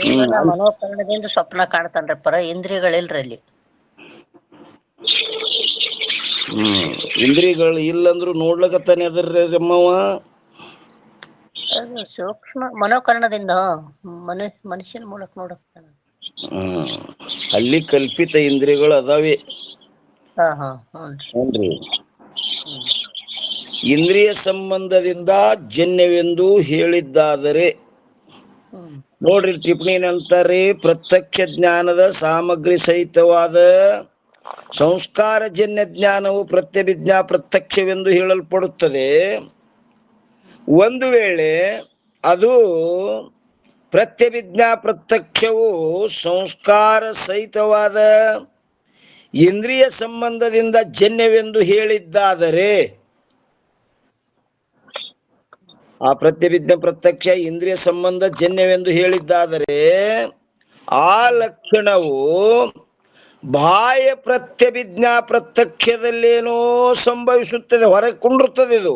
ಕೇವಲ ಮನೋಕರಣದಿಂದ ಸ್ವಪ್ನ ಕಾಣ್ತಾನ್ರಿಪ್ಪರ, ಇಂದ್ರಿಯಗಳಿಲ್ರಿ ಅಲ್ಲಿ. ಇಂದ್ರಿಯಗಳು ಇಲ್ಲಂದ್ರು ನೋಡ್ಲಕತ್ತಾನೆ ಅದರ್ರಿ ಅಮ್ಮವ. ಅದು ಸೂಕ್ಷ್ಮ ಮನೋಕರಣದಿಂದ ಮನುಷ್ಯನ ಮೂಲಕ ನೋಡಕ್ತಾನ. ಅಲ್ಲಿ ಕಲ್ಪಿತ ಇಂದ್ರಿಯಗಳು ಅದಾವೆ. ಹ್ಞೂನ್ರಿ. ಇಂದ್ರಿಯ ಸಂಬಂಧದಿಂದ ಜನ್ಯವೆಂದು ಹೇಳಿದ್ದಾದರೆ ನೋಡ್ರಿ, ಟಿಪ್ಪಣಿ ಅಂತಾರೆ, ಪ್ರತ್ಯಕ್ಷ ಜ್ಞಾನದ ಸಾಮಗ್ರಿ ಸಹಿತವಾದ ಸಂಸ್ಕಾರಜನ್ಯ ಜ್ಞಾನವು ಪ್ರತ್ಯಭಿಜ್ಞಾ ಪ್ರತ್ಯಕ್ಷವೆಂದು ಹೇಳಲ್ಪಡುತ್ತದೆ. ಒಂದು ವೇಳೆ ಅದು ಪ್ರತ್ಯಭಿಜ್ಞಾ ಪ್ರತ್ಯಕ್ಷವು ಸಂಸ್ಕಾರ ಸಹಿತವಾದ ಇಂದ್ರಿಯ ಸಂಬಂಧದಿಂದ ಜನ್ಯವೆಂದು ಹೇಳಿದ್ದಾದರೆ, ಆ ಪ್ರತ್ಯಭಿಜ್ಞಾ ಪ್ರತ್ಯಕ್ಷ ಇಂದ್ರಿಯ ಸಂಬಂಧ ಜನ್ಯವೆಂದು ಹೇಳಿದ್ದಾದರೆ, ಆ ಲಕ್ಷಣವು ಬಾಹ್ಯ ಪ್ರತ್ಯಭಿಜ್ಞಾ ಪ್ರತ್ಯಕ್ಷದಲ್ಲೇನೋ ಸಂಭವಿಸುತ್ತದೆ, ಹೊರಗೆ ಕುಂಡಿರ್ತದೆ. ಇದು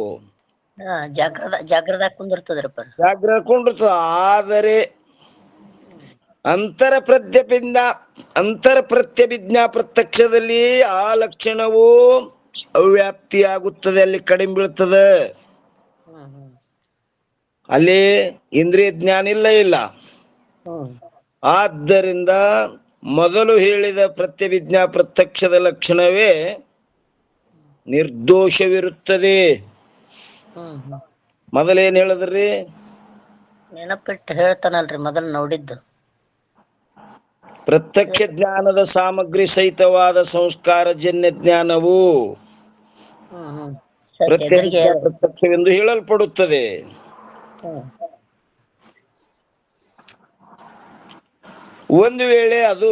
ಜಾಗ್ರದ ಕುಂದಿರ್ತದ್ರಪ್ಪ, ಜಾಗ್ರ ಕುಂಡಿರ್ತದೆ. ಆದರೆ ಅಂತರ ಪ್ರತ್ಯಭಿಜ್ಞಾ ಪ್ರತ್ಯಕ್ಷದಲ್ಲಿ ಆ ಲಕ್ಷಣವು ಅವ್ಯಾಪ್ತಿಯಾಗುತ್ತದೆ, ಅಲ್ಲಿ ಕಡಿಮೆ ಬೀಳ್ತದೆ. ಅಲ್ಲಿ ಇಂದ್ರಿಯ ಜ್ಞಾನ ಇಲ್ಲ. ಆದ್ದರಿಂದ ಮೊದಲು ಹೇಳಿದ ಪ್ರತ್ಯಭಿಜ್ಞಾ ಪ್ರತ್ಯಕ್ಷದ ಲಕ್ಷಣವೇ ನಿರ್ದೋಷವಿರುತ್ತದೆ. ಮೊದಲೇನ್ ಹೇಳಿದ್ರಿ? ನೆನಪಿಟ್ಟು ಹೇಳ್ತಾನಲ್ರಿ, ಮೊದಲು ನೋಡಿದ್ದು. ಪ್ರತ್ಯಕ್ಷ ಜ್ಞಾನದ ಸಾಮಗ್ರಿ ಸಹಿತವಾದ ಸಂಸ್ಕಾರಜನ್ಯ ಜ್ಞಾನವು ಪ್ರತ್ಯಕ್ಷವೆಂದು ಹೇಳಲ್ಪಡುತ್ತದೆ. ಒಂದು ವೇಳೆ ಅದು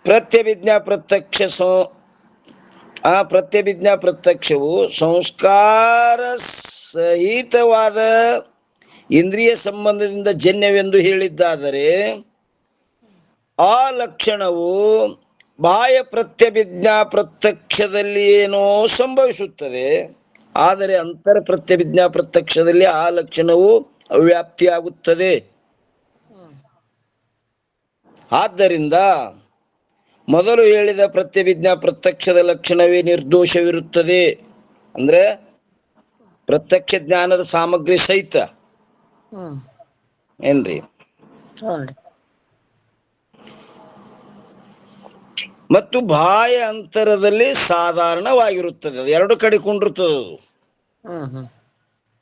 ಪ್ರತ್ಯಭಿಜ್ಞಾ ಪ್ರತ್ಯಕ್ಷವು ಸಂಸ್ಕಾರ ಸಹಿತವಾದ ಇಂದ್ರಿಯ ಸಂಬಂಧದಿಂದ ಜನ್ಯವೆಂದು ಹೇಳಿದ್ದಾದರೆ, ಆ ಲಕ್ಷಣವು ಬಾಹ್ಯ ಪ್ರತ್ಯಭಿಜ್ಞಾ ಪ್ರತ್ಯಕ್ಷದಲ್ಲಿ ಏನೋ ಸಂಭವಿಸುತ್ತದೆ. ಆದರೆ ಅಂತರ ಪ್ರತ್ಯಭಿಜ್ಞಾ ಪ್ರತ್ಯಕ್ಷದಲ್ಲಿ ಆ ಲಕ್ಷಣವು ಅವ್ಯಾಪ್ತಿಯಾಗುತ್ತದೆ. ಆದ್ದರಿಂದ ಮೊದಲು ಹೇಳಿದ ಪ್ರತ್ಯಭಿಜ್ಞಾ ಪ್ರತ್ಯಕ್ಷದ ಲಕ್ಷಣವೇ ನಿರ್ದೋಷವಿರುತ್ತದೆ. ಅಂದ್ರೆ ಪ್ರತ್ಯಕ್ಷ ಜ್ಞಾನದ ಸಾಮಗ್ರಿ ಸಹಿತ ಏನ್ರಿ, ಮತ್ತು ಬಾಹ್ಯ ಅಂತರದಲ್ಲಿ ಸಾಧಾರಣವಾಗಿರುತ್ತದೆ. ಅದು ಎರಡು ಕಡೆ ಕೊಂಡಿರ್ತದೆ.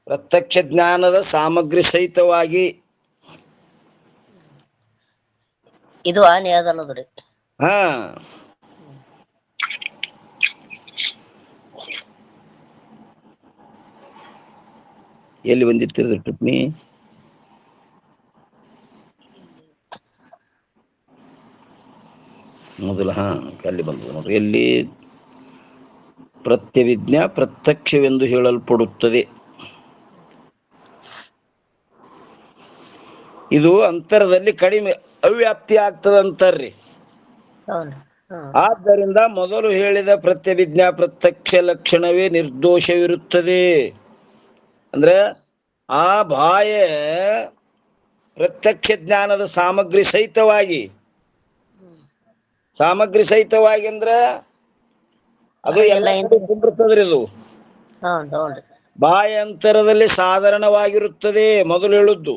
ಪ್ರತ್ಯಕ್ಷ ಜ್ಞಾನದ ಸಾಮಗ್ರಿ ಸಹಿತವಾಗಿ ಇದು ಹಾನಿ ಅದನ್ನೋದ್ರಿ. ಹಾ, ಎಲ್ಲಿ ಬಂದಿರ್ತಿರ್ದು ಟಿಪ್ಪಣಿ? ಮೊದಲ ಅಲ್ಲಿ ಬಂದ ನೋಡ್ರಿ, ಎಲ್ಲಿ ಪ್ರತ್ಯಭಿಜ್ಞಾ ಪ್ರತ್ಯಕ್ಷವೆಂದು ಹೇಳಲ್ಪಡುತ್ತದೆ. ಇದು ಅಂತರದಲ್ಲಿ ಕಡಿಮೆ ಅವ್ಯಾಪ್ತಿ ಆಗ್ತದಂತಾರ್ರಿ. ಆದ್ದರಿಂದ ಮೊದಲು ಹೇಳಿದ ಪ್ರತ್ಯಭಿಜ್ಞಾ ಪ್ರತ್ಯಕ್ಷ ಲಕ್ಷಣವೇ ನಿರ್ದೋಷವಿರುತ್ತದೆ. ಅಂದ್ರೆ ಆ ಬಾಹ್ಯ ಪ್ರತ್ಯಕ್ಷ ಜ್ಞಾನದ ಸಾಮಗ್ರಿ ಸಹಿತವಾಗಿ ಅಂದ್ರ ಅದು ಎಲ್ಲ ಕುಂಡಿರ್ತದ್ರಿ. ಅದು ಬಾಹ್ಯ ಅಂತರದಲ್ಲಿ ಸಾಧಾರಣವಾಗಿರುತ್ತದೆ, ಮೊದಲು ಹೇಳುದು.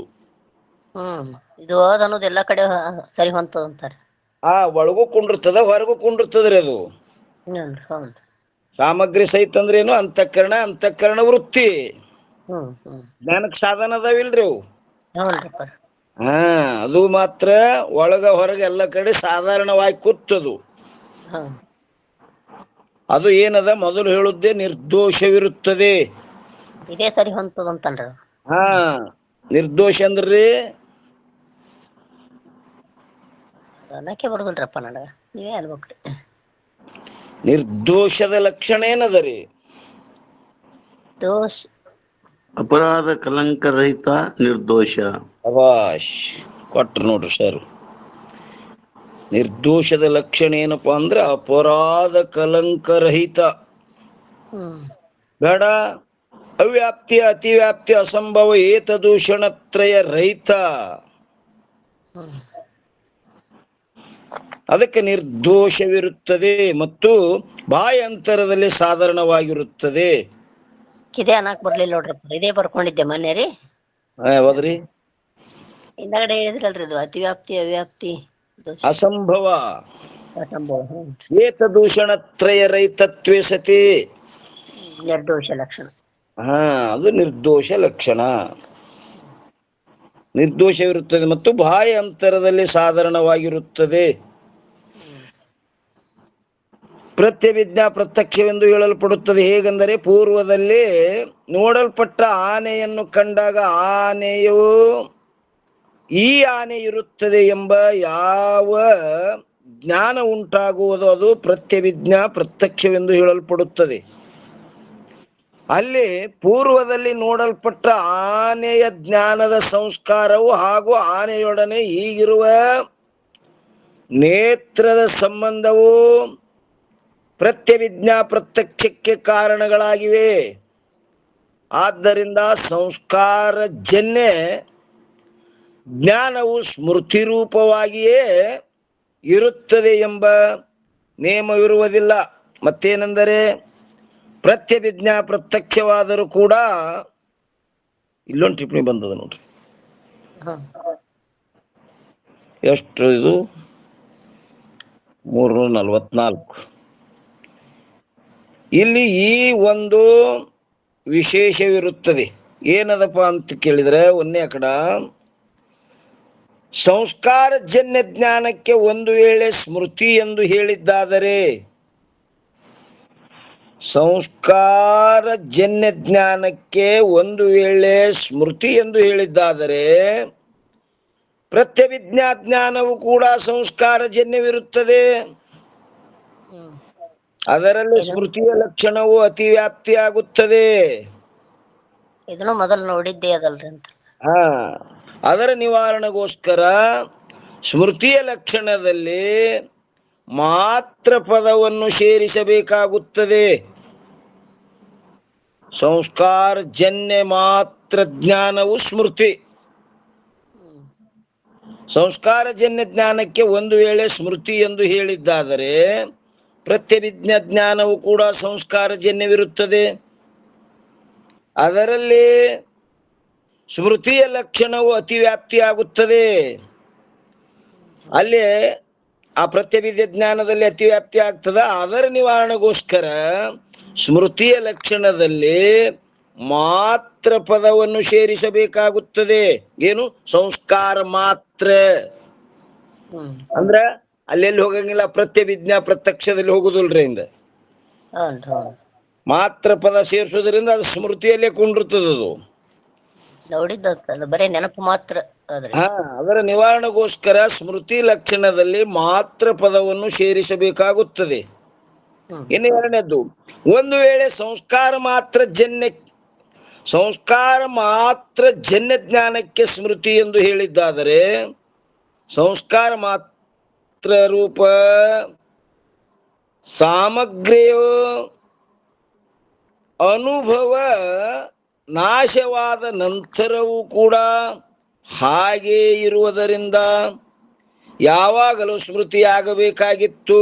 ಇದು ಅನ್ನೋದು ಎಲ್ಲಾ ಕಡೆ ಸರಿ ಹೊಂತದಂತಾರೆ. ಒಳಗೂ ಕುಂಡಿರ್ತದ, ಹೊರಗೂ ಕುಂಡಿರ್ತದ್ರಿ. ಅದು ಸಾಮಗ್ರಿ ಸಹಿತ ಅಂದ್ರೆ ಏನು? ಅಂತಃಕರಣ ವೃತ್ತಿ, ಜ್ಞಾನಕ್ ಸಾಧನ ಅದಾವಿಲ್ರಿ ಅವು. ಅದು ಮಾತ್ರ ಒಳಗ ಹೊರಗೆ ಎಲ್ಲ ಕಡೆ ಸಾಧಾರಣವಾಗಿ ಕೂತದು. ಅದು ಏನದ? ಮೊದಲು ಹೇಳುದೇ ನಿರ್ದೋಷವಿರುತ್ತದೆ. ಇದೇ ಸರಿ ಹೊಂತದಂತಲ್ರಿ. ನಿರ್ದೋಷ ಅಂದ್ರಿ ಅನ್ನಕ್ಕೆ ಬರುದಿಲ್ರಪ್ಪ, ನನಗ ನೀವೇ ಅನ್ಬೇಕ್ರಿ. ನಿರ್ದೋಷದ ಲಕ್ಷಣ ಏನದರಿ? ದೋಷ ಅಪರಾಧ ಕಲಂಕ ರಹಿತ ನಿರ್ದೋಷ. ಅವಾಶ್ ಕೊಟ್ರು ನೋಡ್ರಿ ಸರ್. ನಿರ್ದೋಷದ ಲಕ್ಷಣ ಏನಪ್ಪಾ ಅಂದ್ರೆ ಅಪರಾಧ ಕಲಂಕರಹಿತ. ಬೇಡ, ಅವ್ಯಾಪ್ತಿ ಅತಿವ್ಯಾಪ್ತಿ ಅಸಂಭವ ಏತದೂಷಣತ್ರಯ ರಹಿತ. ಅದಕ್ಕೆ ನಿರ್ದೋಷವಿರುತ್ತದೆ ಮತ್ತು ಬಾಯಾಂತರದಲ್ಲಿ ಸಾಧಾರಣವಾಗಿರುತ್ತದೆ. ಇದೇ ಅನ್ನಕ್ ಬರ್ಲಿಲ್ಲ ನೋಡ್ರಪ್ಪ, ಇದೇ ಬರ್ಕೊಂಡಿದ್ದೆ ಮೊನ್ನೆ ರೀ. ಹೌದ್ರಿ. ಹಿಂದಗಡೆ ಹೇಳಿದ್ರಲ್ರಿ ಇದು ಅತಿವ್ಯಾಪ್ತಿ ಅವ್ಯಾಪ್ತಿ ದೋಷ ಅಸಂಭವ ಅಸಂಭವ ಏತದೂಷಣತ್ರಯ ರಹಿತತ್ವೇ ಸತಿ. ನಿರ್ದೋಷ ಲಕ್ಷಣ. ಅದು ನಿರ್ದೋಷ ಲಕ್ಷಣ. ನಿರ್ದೋಷವಿರುತ್ತದೆ ಮತ್ತು ಬಾಹ್ಯ ಅಂತರದಲ್ಲಿ ಸಾಧಾರಣವಾಗಿರುತ್ತದೆ. ಪ್ರತ್ಯಭಿಜ್ಞಾ ಪ್ರತ್ಯಕ್ಷವೆಂದು ಹೇಳಲ್ಪಡುತ್ತದೆ. ಹೇಗೆಂದರೆ ಪೂರ್ವದಲ್ಲಿ ನೋಡಲ್ಪಟ್ಟ ಆನೆಯನ್ನು ಕಂಡಾಗ ಆನೆಯು ಈ ಆನೆ ಇರುತ್ತದೆ ಎಂಬ ಯಾವ ಜ್ಞಾನ ಉಂಟಾಗುವುದು ಅದು ಪ್ರತ್ಯಭಿಜ್ಞಾ ಪ್ರತ್ಯಕ್ಷವೆಂದು ಹೇಳಲ್ಪಡುತ್ತದೆ. ಅಲ್ಲಿ ಪೂರ್ವದಲ್ಲಿ ನೋಡಲ್ಪಟ್ಟ ಆನೆಯ ಜ್ಞಾನದ ಸಂಸ್ಕಾರವು ಹಾಗೂ ಆನೆಯೊಡನೆ ಈಗಿರುವ ನೇತ್ರದ ಸಂಬಂಧವು ಪ್ರತ್ಯಭಿಜ್ಞಾ ಪ್ರತ್ಯಕ್ಷಕ್ಕೆ ಕಾರಣಗಳಾಗಿವೆ. ಆದ್ದರಿಂದ ಸಂಸ್ಕಾರಜನ್ಯ ಜ್ಞಾನವು ಸ್ಮೃತಿ ರೂಪವಾಗಿಯೇ ಇರುತ್ತದೆ ಎಂಬ ನಿಯಮವಿರುವುದಿಲ್ಲ. ಮತ್ತೇನೆಂದರೆ ಪ್ರತ್ಯಭಿಜ್ಞಾ ಪ್ರತ್ಯಕ್ಷವಾದರೂ ಕೂಡ ಇಲ್ಲೊಂದು ಟಿಪ್ಪಣಿ ಬಂದದ ನೋಡ್ರಿ. ಎಷ್ಟು ಇದು? 344. ಇಲ್ಲಿ ಈ ಒಂದು ವಿಶೇಷವಿರುತ್ತದೆ. ಏನದಪ್ಪ ಅಂತ ಕೇಳಿದ್ರೆ, ಒಂದೇ ಕಡ ಸಂಸ್ಕಾರಜನ್ಯ ಜ್ಞಾನಕ್ಕೆ ಒಂದು ವೇಳೆ ಸ್ಮೃತಿ ಎಂದು ಹೇಳಿದ್ದಾದರೆ, ಸಂಸ್ಕಾರಜನ್ಯ ಜ್ಞಾನಕ್ಕೆ ಒಂದು ವೇಳೆ ಸ್ಮೃತಿ ಎಂದು ಹೇಳಿದ್ದಾದರೆ ಪ್ರತ್ಯಭಿಜ್ಞಾ ಜ್ಞಾನವು ಕೂಡ ಸಂಸ್ಕಾರಜನ್ಯವಿರುತ್ತದೆ. ಅದರಲ್ಲಿ ಸ್ಮೃತಿಯ ಲಕ್ಷಣವು ಅತಿವ್ಯಾಪ್ತಿ ಆಗುತ್ತದೆ. ಇದನ್ನು ಮೊದಲು ನೋಡಿದ್ದೇ ಅದಲ್ರಿ ಅಂತ. ಅದರ ನಿವಾರಣೆಗೋಸ್ಕರ ಸ್ಮೃತಿಯ ಲಕ್ಷಣದಲ್ಲಿ ಮಾತ್ರ ಪದವನ್ನು ಸೇರಿಸಬೇಕಾಗುತ್ತದೆ. ಸಂಸ್ಕಾರಜನ್ಯ ಮಾತ್ರ ಜ್ಞಾನವು ಸ್ಮೃತಿ. ಸಂಸ್ಕಾರಜನ್ಯ ಜ್ಞಾನಕ್ಕೆ ಒಂದು ವೇಳೆ ಸ್ಮೃತಿ ಎಂದು ಹೇಳಿದ್ದಾದರೆ ಪ್ರತ್ಯಭಿಜ್ಞಾ ಜ್ಞಾನವು ಕೂಡ ಸಂಸ್ಕಾರಜನ್ಯವಿರುತ್ತದೆ. ಅದರಲ್ಲಿ ಸ್ಮೃತಿಯ ಲಕ್ಷಣವು ಅತಿವ್ಯಾಪ್ತಿ ಆಗುತ್ತದೆ. ಅಲ್ಲಿ ಆ ಪ್ರತ್ಯಭಿಜ್ಞ ಜ್ಞಾನದಲ್ಲಿ ಅತಿವ್ಯಾಪ್ತಿ ಆಗ್ತದ. ಅದರ ನಿವಾರಣೆಗೋಸ್ಕರ ಸ್ಮೃತಿಯ ಲಕ್ಷಣದಲ್ಲಿ ಮಾತ್ರ ಪದವನ್ನು ಸೇರಿಸಬೇಕಾಗುತ್ತದೆ. ಏನು? ಸಂಸ್ಕಾರ ಮಾತ್ರ ಅಂದ್ರ ಅಲ್ಲೆಲ್ಲಿ ಹೋಗಂಗಿಲ್ಲ, ಪ್ರತ್ಯಭಿಜ್ಞಾ ಪ್ರತ್ಯಕ್ಷದಲ್ಲಿ ಹೋಗುದಿಲ್ರಿ. ಇಂದ ಮಾತ್ರ ಪದ ಸೇರಿಸೋದ್ರಿಂದ ಅದು ಸ್ಮೃತಿಯಲ್ಲೇ ಕುಂಡಿರ್ತದದು. ನೋಡಿದ್ದ ಬರೀ ನೆನಪು ಮಾತ್ರ. ಅದರ ನಿವಾರಣೆಗೋಸ್ಕರ ಸ್ಮೃತಿ ಲಕ್ಷಣದಲ್ಲಿ ಮಾತ್ರ ಪದವನ್ನು ಸೇರಿಸಬೇಕಾಗುತ್ತದೆ. ಇನ್ನು ಎರಡನೇದ್ದು, ಒಂದು ವೇಳೆ ಸಂಸ್ಕಾರ ಮಾತ್ರ ಜನ್ಯ ಜ್ಞಾನಕ್ಕೆ ಸ್ಮೃತಿ ಎಂದು ಹೇಳಿದ್ದಾದರೆ ಸಂಸ್ಕಾರ ಮಾತ್ರ ರೂಪ ಸಾಮಗ್ರಿಯು ಅನುಭವ ನಾಶವಾದ ನಂತರವೂ ಕೂಡ ಹಾಗೇ ಇರುವುದರಿಂದ ಯಾವಾಗಲೂ ಸ್ಮೃತಿ ಆಗಬೇಕಾಗಿತ್ತು.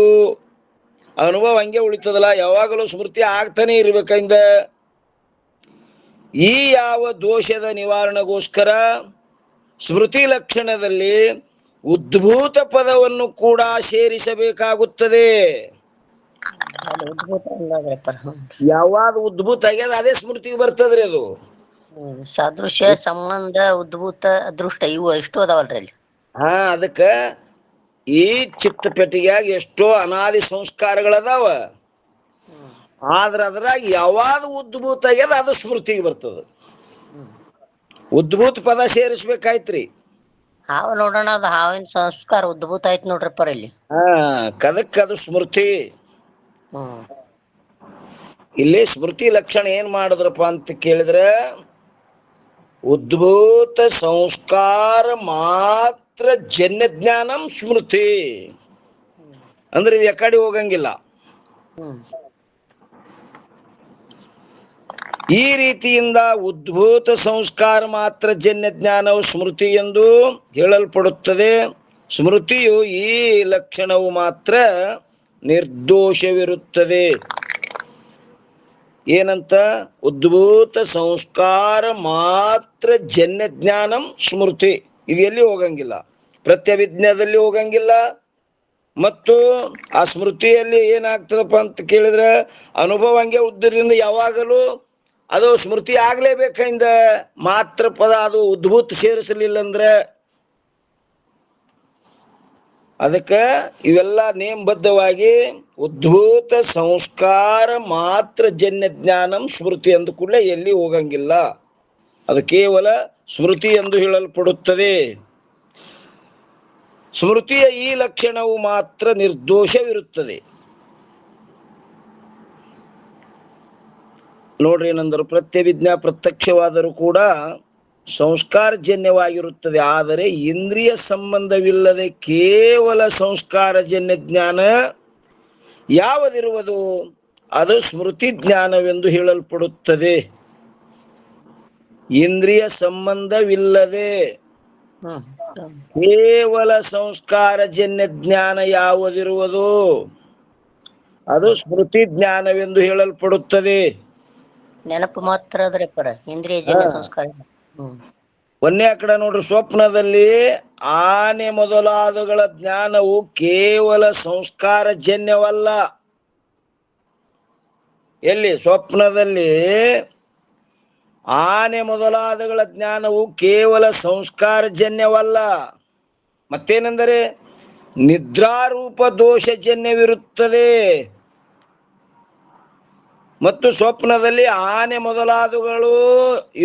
ಅನುಭವ ಹಂಗೆ ಉಳಿತದಲ್ಲ, ಯಾವಾಗಲೂ ಸ್ಮೃತಿ ಆಗ್ತಾನೆ ಇರ್ಬೇಕಿಂದ. ಈ ಯಾವ ದೋಷದ ನಿವಾರಣೆಗೋಸ್ಕರ ಸ್ಮೃತಿ ಲಕ್ಷಣದಲ್ಲಿ ಉದ್ಭೂತ ಪದವನ್ನು ಕೂಡ ಸೇರಿಸಬೇಕಾಗುತ್ತದೆ. ಯಾವಾಗ ಉದ್ಭೂತ ಆಗ್ಯದ ಅದೇ ಸ್ಮೃತಿಗೆ ಬರ್ತದ್ರಿ. ಅದು ಸಾದೃಶ್ಯ, ಸಂಬಂಧ, ಉದ್ಭೂತ, ಅದೃಷ್ಟ ಇವು ಎಷ್ಟು ಅದಾವಲ್ರಿ ಅಲ್ಲಿ. ಅದಕ್ಕ ಈ ಚಿತ್ತ ಪೆಟ್ಟಿಗೆಯಾಗ ಎಷ್ಟೋ ಅನಾದಿ ಸಂಸ್ಕಾರಗಳದಾವ. ಆದ್ರ ಅದ್ರಾಗ ಯಾವಾಗ ಉದ್ಭೂತ ಆಗ್ಯದ ಅದು ಸ್ಮೃತಿಗೆ ಬರ್ತದ. ಉದ್ಭೂತ ಪದ ಸೇರಿಸ್ಬೇಕಾಯ್ತ್ರಿ. ಹಾವು ನೋಡೋಣ, ಅದು ಹಾವಿನ ಸಂಸ್ಕಾರ ಉದ್ಭೂತ ಆಯ್ತು ನೋಡ್ರಪ್ಪ ಇಲ್ಲಿ. ಕದಕ್ ಅದು ಸ್ಮೃತಿ. ಹ್ಮ್ ಇಲ್ಲಿ ಸ್ಮೃತಿ ಲಕ್ಷಣ ಏನ್ ಮಾಡಿದ್ರಪ್ಪ ಅಂತ ಕೇಳಿದ್ರೆ ಉದ್ಭೂತ ಸಂಸ್ಕಾರ ಮಾತ್ರ ಜನ್ಯ ಜ್ಞಾನಂ ಸ್ಮೃತಿ ಅಂದ್ರೆ ಇದು ಎಕಡೆ ಹೋಗಂಗಿಲ್ಲ. ಹ್ಮ್ ಈ ರೀತಿಯಿಂದ ಉದ್ಭೂತ ಸಂಸ್ಕಾರ ಮಾತ್ರ ಜನ್ಯ ಜ್ಞಾನವು ಸ್ಮೃತಿ ಎಂದು ಹೇಳಲ್ಪಡುತ್ತದೆ. ಸ್ಮೃತಿಯು ಈ ಲಕ್ಷಣವು ಮಾತ್ರ ನಿರ್ದೋಷವಿರುತ್ತದೆ. ಏನಂತ? ಉದ್ಭೂತ ಸಂಸ್ಕಾರ ಮಾತ್ರ ಜನ್ಯ ಜ್ಞಾನಂ ಸ್ಮೃತಿ. ಇದು ಎಲ್ಲಿ ಹೋಗಂಗಿಲ್ಲ, ಪ್ರತ್ಯಭಿಜ್ಞಾದಲ್ಲಿ ಹೋಗಂಗಿಲ್ಲ. ಮತ್ತು ಆ ಸ್ಮೃತಿಯಲ್ಲಿ ಏನಾಗ್ತದಪ್ಪ ಅಂತ ಕೇಳಿದ್ರೆ ಅನುಭವ ಹಂಗೆ ಉದ್ದರಿಂದ ಯಾವಾಗಲೂ ಅದು ಸ್ಮೃತಿ ಆಗ್ಲೇಬೇಕಿಂದ ಮಾತ್ರ ಪದ ಅದು ಉದ್ಭೂತ ಸೇರಿಸಲಿಲ್ಲ ಅಂದ್ರೆ ಅದಕ್ಕೆ ಇವೆಲ್ಲ ನೇಮಬದ್ಧವಾಗಿ ಉದ್ಭೂತ ಸಂಸ್ಕಾರ ಮಾತ್ರ ಜನ್ಯ ಜ್ಞಾನಂ ಸ್ಮೃತಿ ಅಂದ ಕೂಡಲೇ ಎಲ್ಲಿ ಹೋಗಂಗಿಲ್ಲ. ಅದು ಕೇವಲ ಸ್ಮೃತಿ ಎಂದು ಹೇಳಲ್ಪಡುತ್ತದೆ. ಸ್ಮೃತಿಯ ಈ ಲಕ್ಷಣವು ಮಾತ್ರ ನಿರ್ದೋಷವಿರುತ್ತದೆ. ನೋಡ್ರಿ ಏನಂದರು, ಪ್ರತ್ಯಭಿಜ್ಞಾ ಪ್ರತ್ಯಕ್ಷವಾದರೂ ಕೂಡ ಸಂಸ್ಕಾರಜನ್ಯವಾಗಿರುತ್ತದೆ. ಆದರೆ ಇಂದ್ರಿಯ ಸಂಬಂಧವಿಲ್ಲದೆ ಕೇವಲ ಸಂಸ್ಕಾರಜನ್ಯ ಜ್ಞಾನ ಯಾವುದಿರುವುದು ಅದು ಸ್ಮೃತಿ ಜ್ಞಾನವೆಂದು ಹೇಳಲ್ಪಡುತ್ತದೆ. ಇಂದ್ರಿಯ ಸಂಬಂಧವಿಲ್ಲದೆ ಕೇವಲ ಸಂಸ್ಕಾರಜನ್ಯ ಜ್ಞಾನ ಯಾವುದಿರುವುದು ಅದು ಸ್ಮೃತಿ ಜ್ಞಾನವೆಂದು ಹೇಳಲ್ಪಡುತ್ತದೆ. ನೆನಪು ಮಾತ್ರ ಅದ್ರಿ ಪರ ಇಂದ್ರಿಯ ಜನ್ಯ ಸಂಸ್ಕಾರ. ಒಂದೇ ಕಡೆ ನೋಡ್ರಿ, ಸ್ವಪ್ನದಲ್ಲಿ ಆನೆ ಮೊದಲಾದಗಳ ಜ್ಞಾನವು ಕೇವಲ ಸಂಸ್ಕಾರಜನ್ಯವಲ್ಲ. ಎಲ್ಲಿ? ಸ್ವಪ್ನದಲ್ಲಿ ಆನೆ ಮೊದಲಾದಗಳ ಜ್ಞಾನವು ಕೇವಲ ಸಂಸ್ಕಾರಜನ್ಯವಲ್ಲ. ಮತ್ತೇನೆಂದರೆ ನಿದ್ರಾರೂಪ ದೋಷಜನ್ಯವಿರುತ್ತದೆ. ಮತ್ತು ಸ್ವಪ್ನದಲ್ಲಿ ಆನೆ ಮೊದಲಾದಗಳು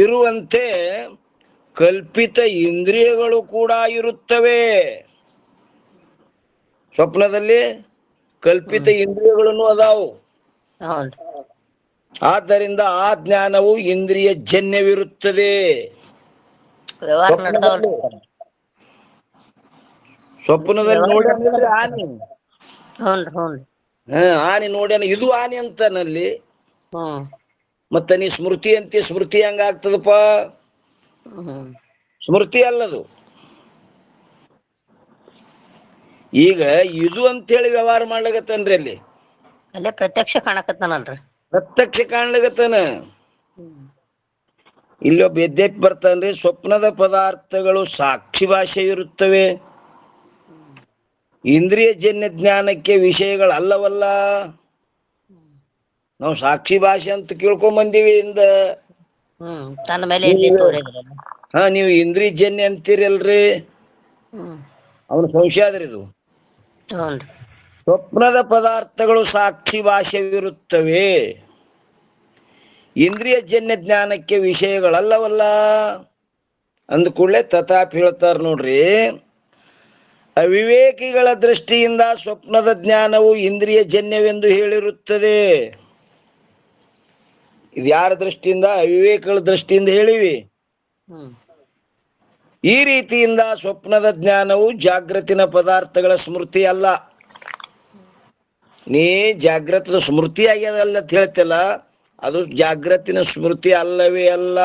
ಇರುವಂತೆ ಕಲ್ಪಿತ ಇಂದ್ರಿಯಗಳು ಕೂಡ ಇರುತ್ತವೆ. ಸ್ವಪ್ನದಲ್ಲಿ ಕಲ್ಪಿತ ಇಂದ್ರಿಯಗಳನ್ನು ಅದಾವು. ಆದ್ದರಿಂದ ಆ ಜ್ಞಾನವು ಇಂದ್ರಿಯ ಜನ್ಯವಿರುತ್ತದೆ. ಸ್ವಪ್ನದಲ್ಲಿ ನೋಡ್ಯಾನಿಲ್ರಿ ಆನೆ. ಆನೆ ನೋಡ್ಯಾನ, ಇದು ಆನೆ ಅಂತನಲ್ಲಿ. ಮತ್ತ ನೀ ಸ್ಮೃತಿ ಅಂತಿ, ಸ್ಮೃತಿ ಹೆಂಗಾಗ್ತದಪ್ಪ? ಸ್ಮೃತಿ ಅಲ್ಲದು. ಈಗ ಇದು ಅಂತೇಳಿ ವ್ಯವಹಾರ ಮಾಡ್ಲಾಗತ್ತನ್ರಿ. ಅಲ್ಲಿ ಅಲ್ಲೇ ಪ್ರತ್ಯಕ್ಷ ಕಾಣಕತ್ತಾನಲ್ರಿ, ಪ್ರತ್ಯಕ್ಷ ಕಾಣ್ಲಾಗತ್ತಾನ. ಇಲ್ಲೊಬ್ಬ ಎದ್ದೆಪ್ ಬರ್ತಾನ್ರಿ, ಸ್ವಪ್ನದ ಪದಾರ್ಥಗಳು ಸಾಕ್ಷಿ ಭಾಷೆ ಇರುತ್ತವೆ, ಇಂದ್ರಿಯ ಜನ್ಯ ಜ್ಞಾನಕ್ಕೆ ವಿಷಯಗಳಲ್ಲವಲ್ಲ. ನಾವು ಸಾಕ್ಷಿ ಭಾಷೆ ಅಂತ ಕೇಳ್ಕೊಂಡ್ ಬಂದೀವಿ ಇಂದ. ತನ್ನ ಮೇಲೆ ನೀವು ಇಂದ್ರಿಯ ಜನ್ಯ ಅಂತೀರಲ್ರಿ, ಅವನು ಸಂಶಯ ಆದ್ರಿ. ಇದು ಸ್ವಪ್ನದ ಪದಾರ್ಥಗಳು ಸಾಕ್ಷಿ ಭಾಷೆವಿರುತ್ತವೆ, ಇಂದ್ರಿಯ ಜನ್ಯ ಜ್ಞಾನಕ್ಕೆ ವಿಷಯಗಳಲ್ಲವಲ್ಲ ಅಂದ ಕೂಡಲೇ ತಥಾಪಿ ಹೇಳ್ತಾರ ನೋಡ್ರಿ. ಅವಿವೇಕಿಗಳ ದೃಷ್ಟಿಯಿಂದ ಸ್ವಪ್ನದ ಜ್ಞಾನವು ಇಂದ್ರಿಯ ಜನ್ಯವೆಂದು ಹೇಳಿರುತ್ತದೆ. ಇದು ಯಾರ ದೃಷ್ಟಿಯಿಂದ? ಅವಿವೇಕಗಳ ದೃಷ್ಟಿಯಿಂದ ಹೇಳಿವಿ. ಈ ರೀತಿಯಿಂದ ಸ್ವಪ್ನದ ಜ್ಞಾನವು ಜಾಗೃತಿನ ಪದಾರ್ಥಗಳ ಸ್ಮೃತಿ ಅಲ್ಲ. ನೀ ಜಾಗೃತದ ಸ್ಮೃತಿ ಆಗ್ಯದಲ್ಲ ಅಂತ ಹೇಳ್ತಿಲ್ಲ, ಅದು ಜಾಗೃತಿನ ಸ್ಮೃತಿ ಅಲ್ಲವೇ ಅಲ್ಲ.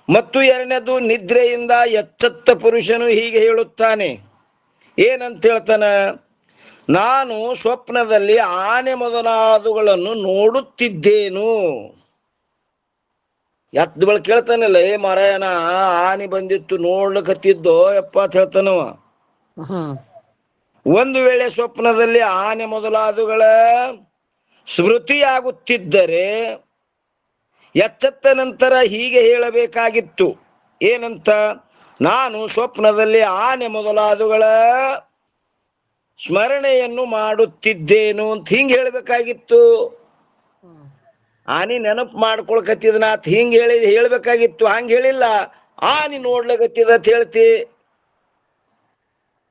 ಮತ್ತು ಎರಡನೇದು, ನಿದ್ರೆಯಿಂದ ಎಚ್ಚೆತ್ತ ಪುರುಷನು ಹೀಗೆ ಹೇಳುತ್ತಾನೆ. ಏನಂತ ಹೇಳ್ತಾನ? ನಾನು ಸ್ವಪ್ನದಲ್ಲಿ ಆನೆ ಮೊದಲಾದವುಗಳನ್ನು ನೋಡುತ್ತಿದ್ದೇನು. ಎತ್ತ ಬಳಿ ಕೇಳ್ತಾನಲ್ಲ, ಏ ಮಾರಾಯಣ ಆನೆ ಬಂದಿತ್ತು ನೋಡ್ಲಿಕತ್ತಿದ್ದೋ ಯಪ್ಪ ಅಂತ ಹೇಳ್ತಾನವ. ಒಂದು ವೇಳೆ ಸ್ವಪ್ನದಲ್ಲಿ ಆನೆ ಮೊದಲಾದವುಗಳ ಸ್ಮೃತಿಯಾಗುತ್ತಿದ್ದರೆ ಎಚ್ಚೆತ್ತ ನಂತರ ಹೀಗೆ ಹೇಳಬೇಕಾಗಿತ್ತು. ಏನಂತ? ನಾನು ಸ್ವಪ್ನದಲ್ಲಿ ಆನೆ ಮೊದಲಾದವುಗಳ ಸ್ಮರಣೆಯನ್ನು ಮಾಡುತ್ತಿದ್ದೇನು ಅಂತ ಹಿಂಗೆ ಹೇಳ್ಬೇಕಾಗಿತ್ತು. ಆನಿ ನೆನಪು ಮಾಡ್ಕೊಳ್ಕತ್ತಿದನಾತ್ ಹಿಂಗೆ ಹೇಳ್ಬೇಕಾಗಿತ್ತು. ಹಂಗೆ ಹೇಳಿಲ್ಲ, ಆನಿ ನೋಡ್ಲಕತ್ತಿದ ಅಂತ ಹೇಳ್ತಿ.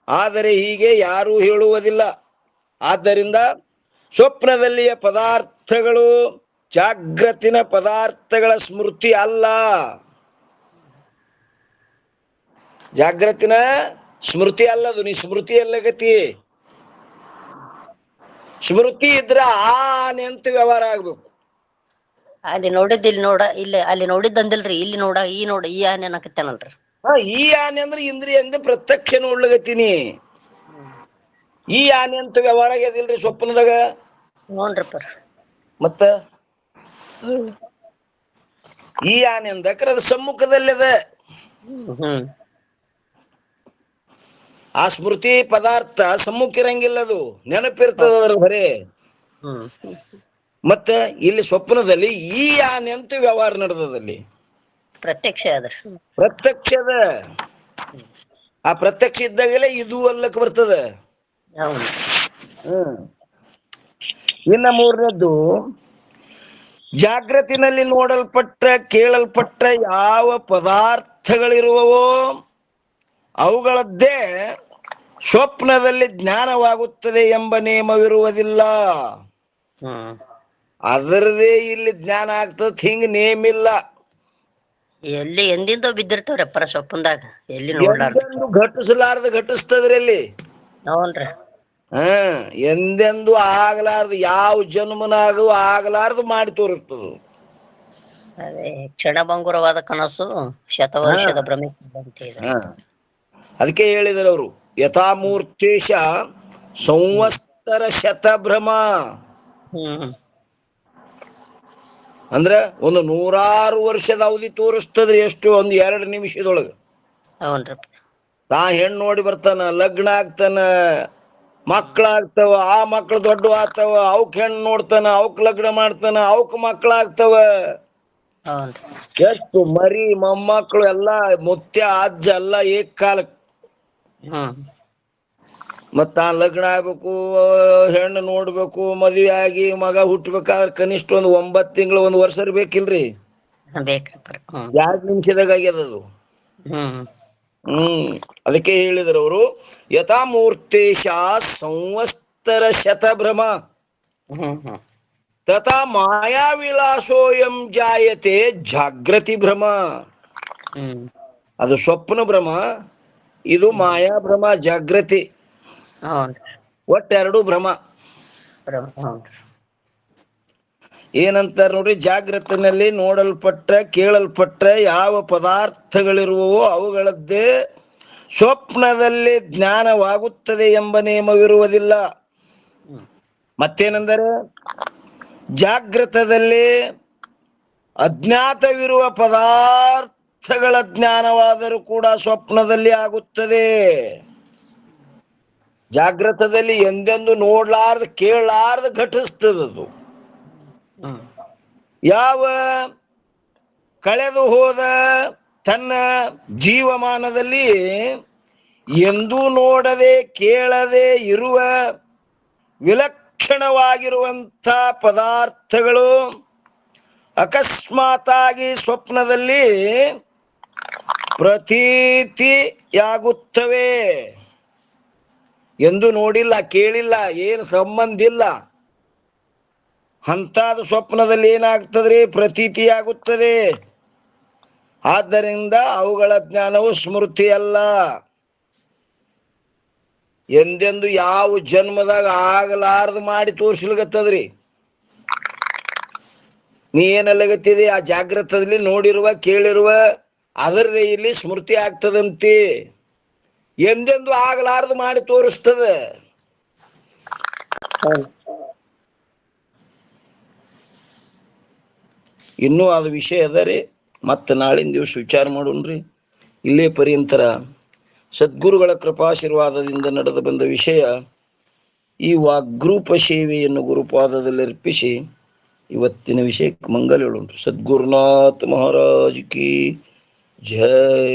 ಆದರೆ ಹೀಗೆ ಯಾರೂ ಹೇಳುವುದಿಲ್ಲ. ಆದ್ದರಿಂದ ಸ್ವಪ್ನದಲ್ಲಿಯ ಪದಾರ್ಥಗಳು ಜಾಗ್ರತಿನ ಪದಾರ್ಥಗಳ ಸ್ಮೃತಿ ಅಲ್ಲ. ಜಾಗ್ರತಿನ ಸ್ಮೃತಿ ಅಲ್ಲದು. ನೀ ಸ್ಮೃತಿ ಎಲ್ಲಗತಿ? ಸ್ಮೃತಿ ಇದ್ರ ಆನೆ ಅಂತ ವ್ಯವಹಾರ ಆಗ್ಬೇಕು. ಅಲ್ಲಿ ನೋಡಿದ್ ಇಲ್ಲಿ ನೋಡ, ಇಲ್ಲಿ ಅಲ್ಲಿ ನೋಡಿದ್ ಅಂದಿಲ್ರಿ, ಇಲ್ಲಿ ನೋಡ ಈ ಆನೆ ಅನ್ನಕತ್ತೇನಲ್ರಿ. ಈ ಆನೆ ಅಂದ್ರೆ ಇಂದ್ರಿಯ ಅಂದ ಪ್ರತ್ಯಕ್ಷ ನೋಡ್ಲಗತ್ತೀನಿ. ಈ ಆನೆ ಅಂತ ವ್ಯವಹಾರ ಆಗ್ಯದಿಲ್ರಿ ಸ್ವಪ್ನದಾಗ. ನೋಡ್ರಿಪ್ಪ. ಮತ್ತ ಈ ಆನೆ ಅಂದಕ್ರ ಅದು ಸಮ್ಮುಖದಲ್ಲದ. ಆ ಸ್ಮೃತಿ ಪದಾರ್ಥ ಸಮ್ಮುಖ ಇರಂಗಿಲ್ಲ, ಅದು ನೆನಪಿರ್ತದ ಅದ್ರ ಬರೇ. ಮತ್ತ ಇಲ್ಲಿ ಸ್ವಪ್ನದಲ್ಲಿ ಈ ಆನೆ ಅಂತ ವ್ಯವಹಾರ ನಡೆದಲ್ಲಿ ಪ್ರತ್ಯಕ್ಷ ಅದ. ಪ್ರತ್ಯಕ್ಷದ. ಆ ಪ್ರತ್ಯಕ್ಷ ಇದ್ದಾಗಲೇ ಇದು ಅಲ್ಲಕ್ಕೆ ಬರ್ತದ. ಇನ್ನ ಮೂರನೇದ್ದು, ಜಾಗೃತಿನಲ್ಲಿ ನೋಡಲ್ಪಟ್ಟ ಕೇಳಲ್ಪಟ್ಟ ಯಾವ ಪದಾರ್ಥಗಳಿರುವವೋ ಅವುಗಳದ್ದೇ ಸ್ವಪ್ನದಲ್ಲಿ ಜ್ಞಾನವಾಗುತ್ತದೆ ಎಂಬ ನಿಯಮವಿರುವುದಿಲ್ಲ. ಅದರದೇ ಇಲ್ಲಿ ಜ್ಞಾನ ಆಗ್ತದ, ಹಿಂಗ ನೇಮ್ ಇಲ್ಲ. ಎಲ್ಲಿ ಎಂದಿಂದೋ ಬಿದ್ದಿರ್ತಾವ್ರಪ್ಪ ಸ್ವಪ್ನದಾಗ, ಎಲ್ಲಿ ಎಂದೆಂದು ಘಟಿಸಲಾರ್ದು ಘಟಿಸ್ತದ್ರಿ ಅಲ್ಲಿ. ನೋಡ್ರಿ. ಎಂದೆಂದು ಆಗ್ಲಾರ್ದು, ಯಾವ ಜನ್ಮನಾಗೂ ಆಗ್ಲಾರ್ದು ಮಾಡಿ ತೋರಿಸ್ತದ. ಅದೇ ಕ್ಷಣಭಂಗುರವಾದ ಕನಸು, ಶತವರ್ಷದ ಭ್ರಮೆ. ಅದಕ್ಕೆ ಹೇಳಿದರು ಅವರು, ಯಥಾಮೂರ್ತೇಶ ಸಂವತ್ಸರ ಶತಭ್ರಮ. ಅಂದ್ರ ಒಂದು 100 ವರ್ಷದ ಅವಧಿ ತೋರಿಸ್ತದ್ರಿ. ಎಷ್ಟು? ಒಂದು 2 ನಿಮಿಷದೊಳಗ. ತಾ ಹೆಣ್ಣು ನೋಡಿ ಬರ್ತಾನ, ಲಗ್ನ ಆಗ್ತಾನ, ಮಕ್ಕಳಾಗ್ತಾವ, ಆ ಮಕ್ಳು ದೊಡ್ಡ ಆಗ್ತಾವ, ಅವಕ್ ಹೆಣ್ಣು ನೋಡ್ತಾನ, ಅವಕ್ ಲಗ್ನ ಮಾಡ್ತಾನ, ಅವಕ್ ಮಕ್ಕಳಾಗ್ತಾವ. ಎಷ್ಟು ಮರಿ ಮೊಮ್ಮಕ್ಕಳು ಎಲ್ಲಾ ಮುತ್ಯ ಅಜ್ಜ ಎಲ್ಲ ಏಕಾಲಕ್. ಮತ್ತ ಲಗ್ನ ಆಗ್ಬೇಕು, ಹೆಣ್ಣು ನೋಡ್ಬೇಕು, ಮದ್ವೆ ಆಗಿ ಮಗ ಹುಟ್ಟಬೇಕಾದ್ರೆ ಕನಿಷ್ಠ ಒಂದು 9 ತಿಂಗಳು 1 ವರ್ಷ ಬೇಕಿಲ್ರಿ? 2 ನಿಮಿಷದಾಗ ಆಗ್ಯದದು. ಅದಕ್ಕೆ ಹೇಳಿದ್ರು ಅವರು, ಯಥಾಮೂರ್ತೇಶ ಸಂವತ್ಸರ ಶತಭ್ರಮ ತಥಾ ಮಾಯಾವಿಲಾಸೋಯಂ ಜಾಯತೆ ಜಾಗೃತಿ ಭ್ರಮ. ಅದು ಸ್ವಪ್ನ ಭ್ರಮ, ಇದು ಮಾಯಾಭ್ರಮ, ಜಾಗೃತಿ. ಒಟ್ಟೆರಡು ಭ್ರಮ. ಏನಂತಾರ ನೋಡ್ರಿ, ಜಾಗೃತಿನಲ್ಲಿ ನೋಡಲ್ಪಟ್ಟ ಕೇಳಲ್ಪಟ್ಟ ಯಾವ ಪದಾರ್ಥಗಳಿರುವವೋ ಅವುಗಳದ್ದೇ ಸ್ವಪ್ನದಲ್ಲಿ ಜ್ಞಾನವಾಗುತ್ತದೆ ಎಂಬ ನಿಯಮವಿರುವುದಿಲ್ಲ. ಮತ್ತೇನೆಂದರೆ, ಜಾಗೃತದಲ್ಲಿ ಅಜ್ಞಾತವಿರುವ ಪದಾರ್ಥಗಳ ಜ್ಞಾನವಾದರೂ ಕೂಡ ಸ್ವಪ್ನದಲ್ಲಿ ಆಗುತ್ತದೆ. ಜಾಗೃತದಲ್ಲಿ ಎಂದೆಂದು ನೋಡ್ಲಾರ್ದು ಕೇಳಲಾರ್ದು ಘಟಿಸ್ತದದು. ಯಾವ ಕಳೆದು ಹೋದ ತನ್ನ ಜೀವಮಾನದಲ್ಲಿ ಎಂದೂ ನೋಡದೆ ಕೇಳದೆ ಇರುವ ವಿಲಕ್ಷಣವಾಗಿರುವಂಥ ಪದಾರ್ಥಗಳು ಅಕಸ್ಮಾತಾಗಿ ಸ್ವಪ್ನದಲ್ಲಿ ಪ್ರತೀತಿಯಾಗುತ್ತವೆ. ಎಂದು ನೋಡಿಲ್ಲ, ಕೇಳಿಲ್ಲ, ಏನು ಸಂಬಂಧ ಇಲ್ಲ, ಅಂಥದ್ದು ಸ್ವಪ್ನದಲ್ಲಿ ಏನಾಗ್ತದ್ರಿ? ಪ್ರತೀತಿಯಾಗುತ್ತದೆ. ಆದ್ದರಿಂದ ಅವುಗಳ ಜ್ಞಾನವು ಸ್ಮೃತಿ ಅಲ್ಲ. ಎಂದೆಂದು ಯಾವ ಜನ್ಮದಾಗ ಆಗಲಾರ್ದು ಮಾಡಿ ತೋರಿಸ್ಲಿಗತ್ತದ್ರಿ. ನೀ ಏನಲ್ಲಗತ್ತಿದೆ? ಆ ಜಾಗೃತದಲ್ಲಿ ನೋಡಿರುವ ಕೇಳಿರುವ ಅದರದೇ ಇಲ್ಲಿ ಸ್ಮೃತಿ ಆಗ್ತದಂತೆ. ಎಂದೆಂದು ಆಗಲಾರ್ದು ಮಾಡಿ ತೋರಿಸ್ತದೆ. ಇನ್ನೂ ಅದು ವಿಷಯ ಅದ ರೀ, ಮತ್ತೆ ನಾಳಿನ ದಿವಸ ವಿಚಾರ ಮಾಡೋಣ್ರಿ. ಇಲ್ಲೇ ಪರ್ಯಂತರ ಸದ್ಗುರುಗಳ ಕೃಪಾಶೀರ್ವಾದದಿಂದ ನಡೆದು ಬಂದ ವಿಷಯ ಈ ವಾಗ್ರೂಪ ಸೇವೆಯನ್ನು ಗುರುಪಾದದಲ್ಲಿ ಅರ್ಪಿಸಿ ಇವತ್ತಿನ ವಿಷಯಕ್ಕೆ ಮಂಗಲ ಹೇಳೋಣ್ರಿ. ಸದ್ಗುರುನಾಥ ಮಹಾರಾಜ್ ಕಿ ಜೈ.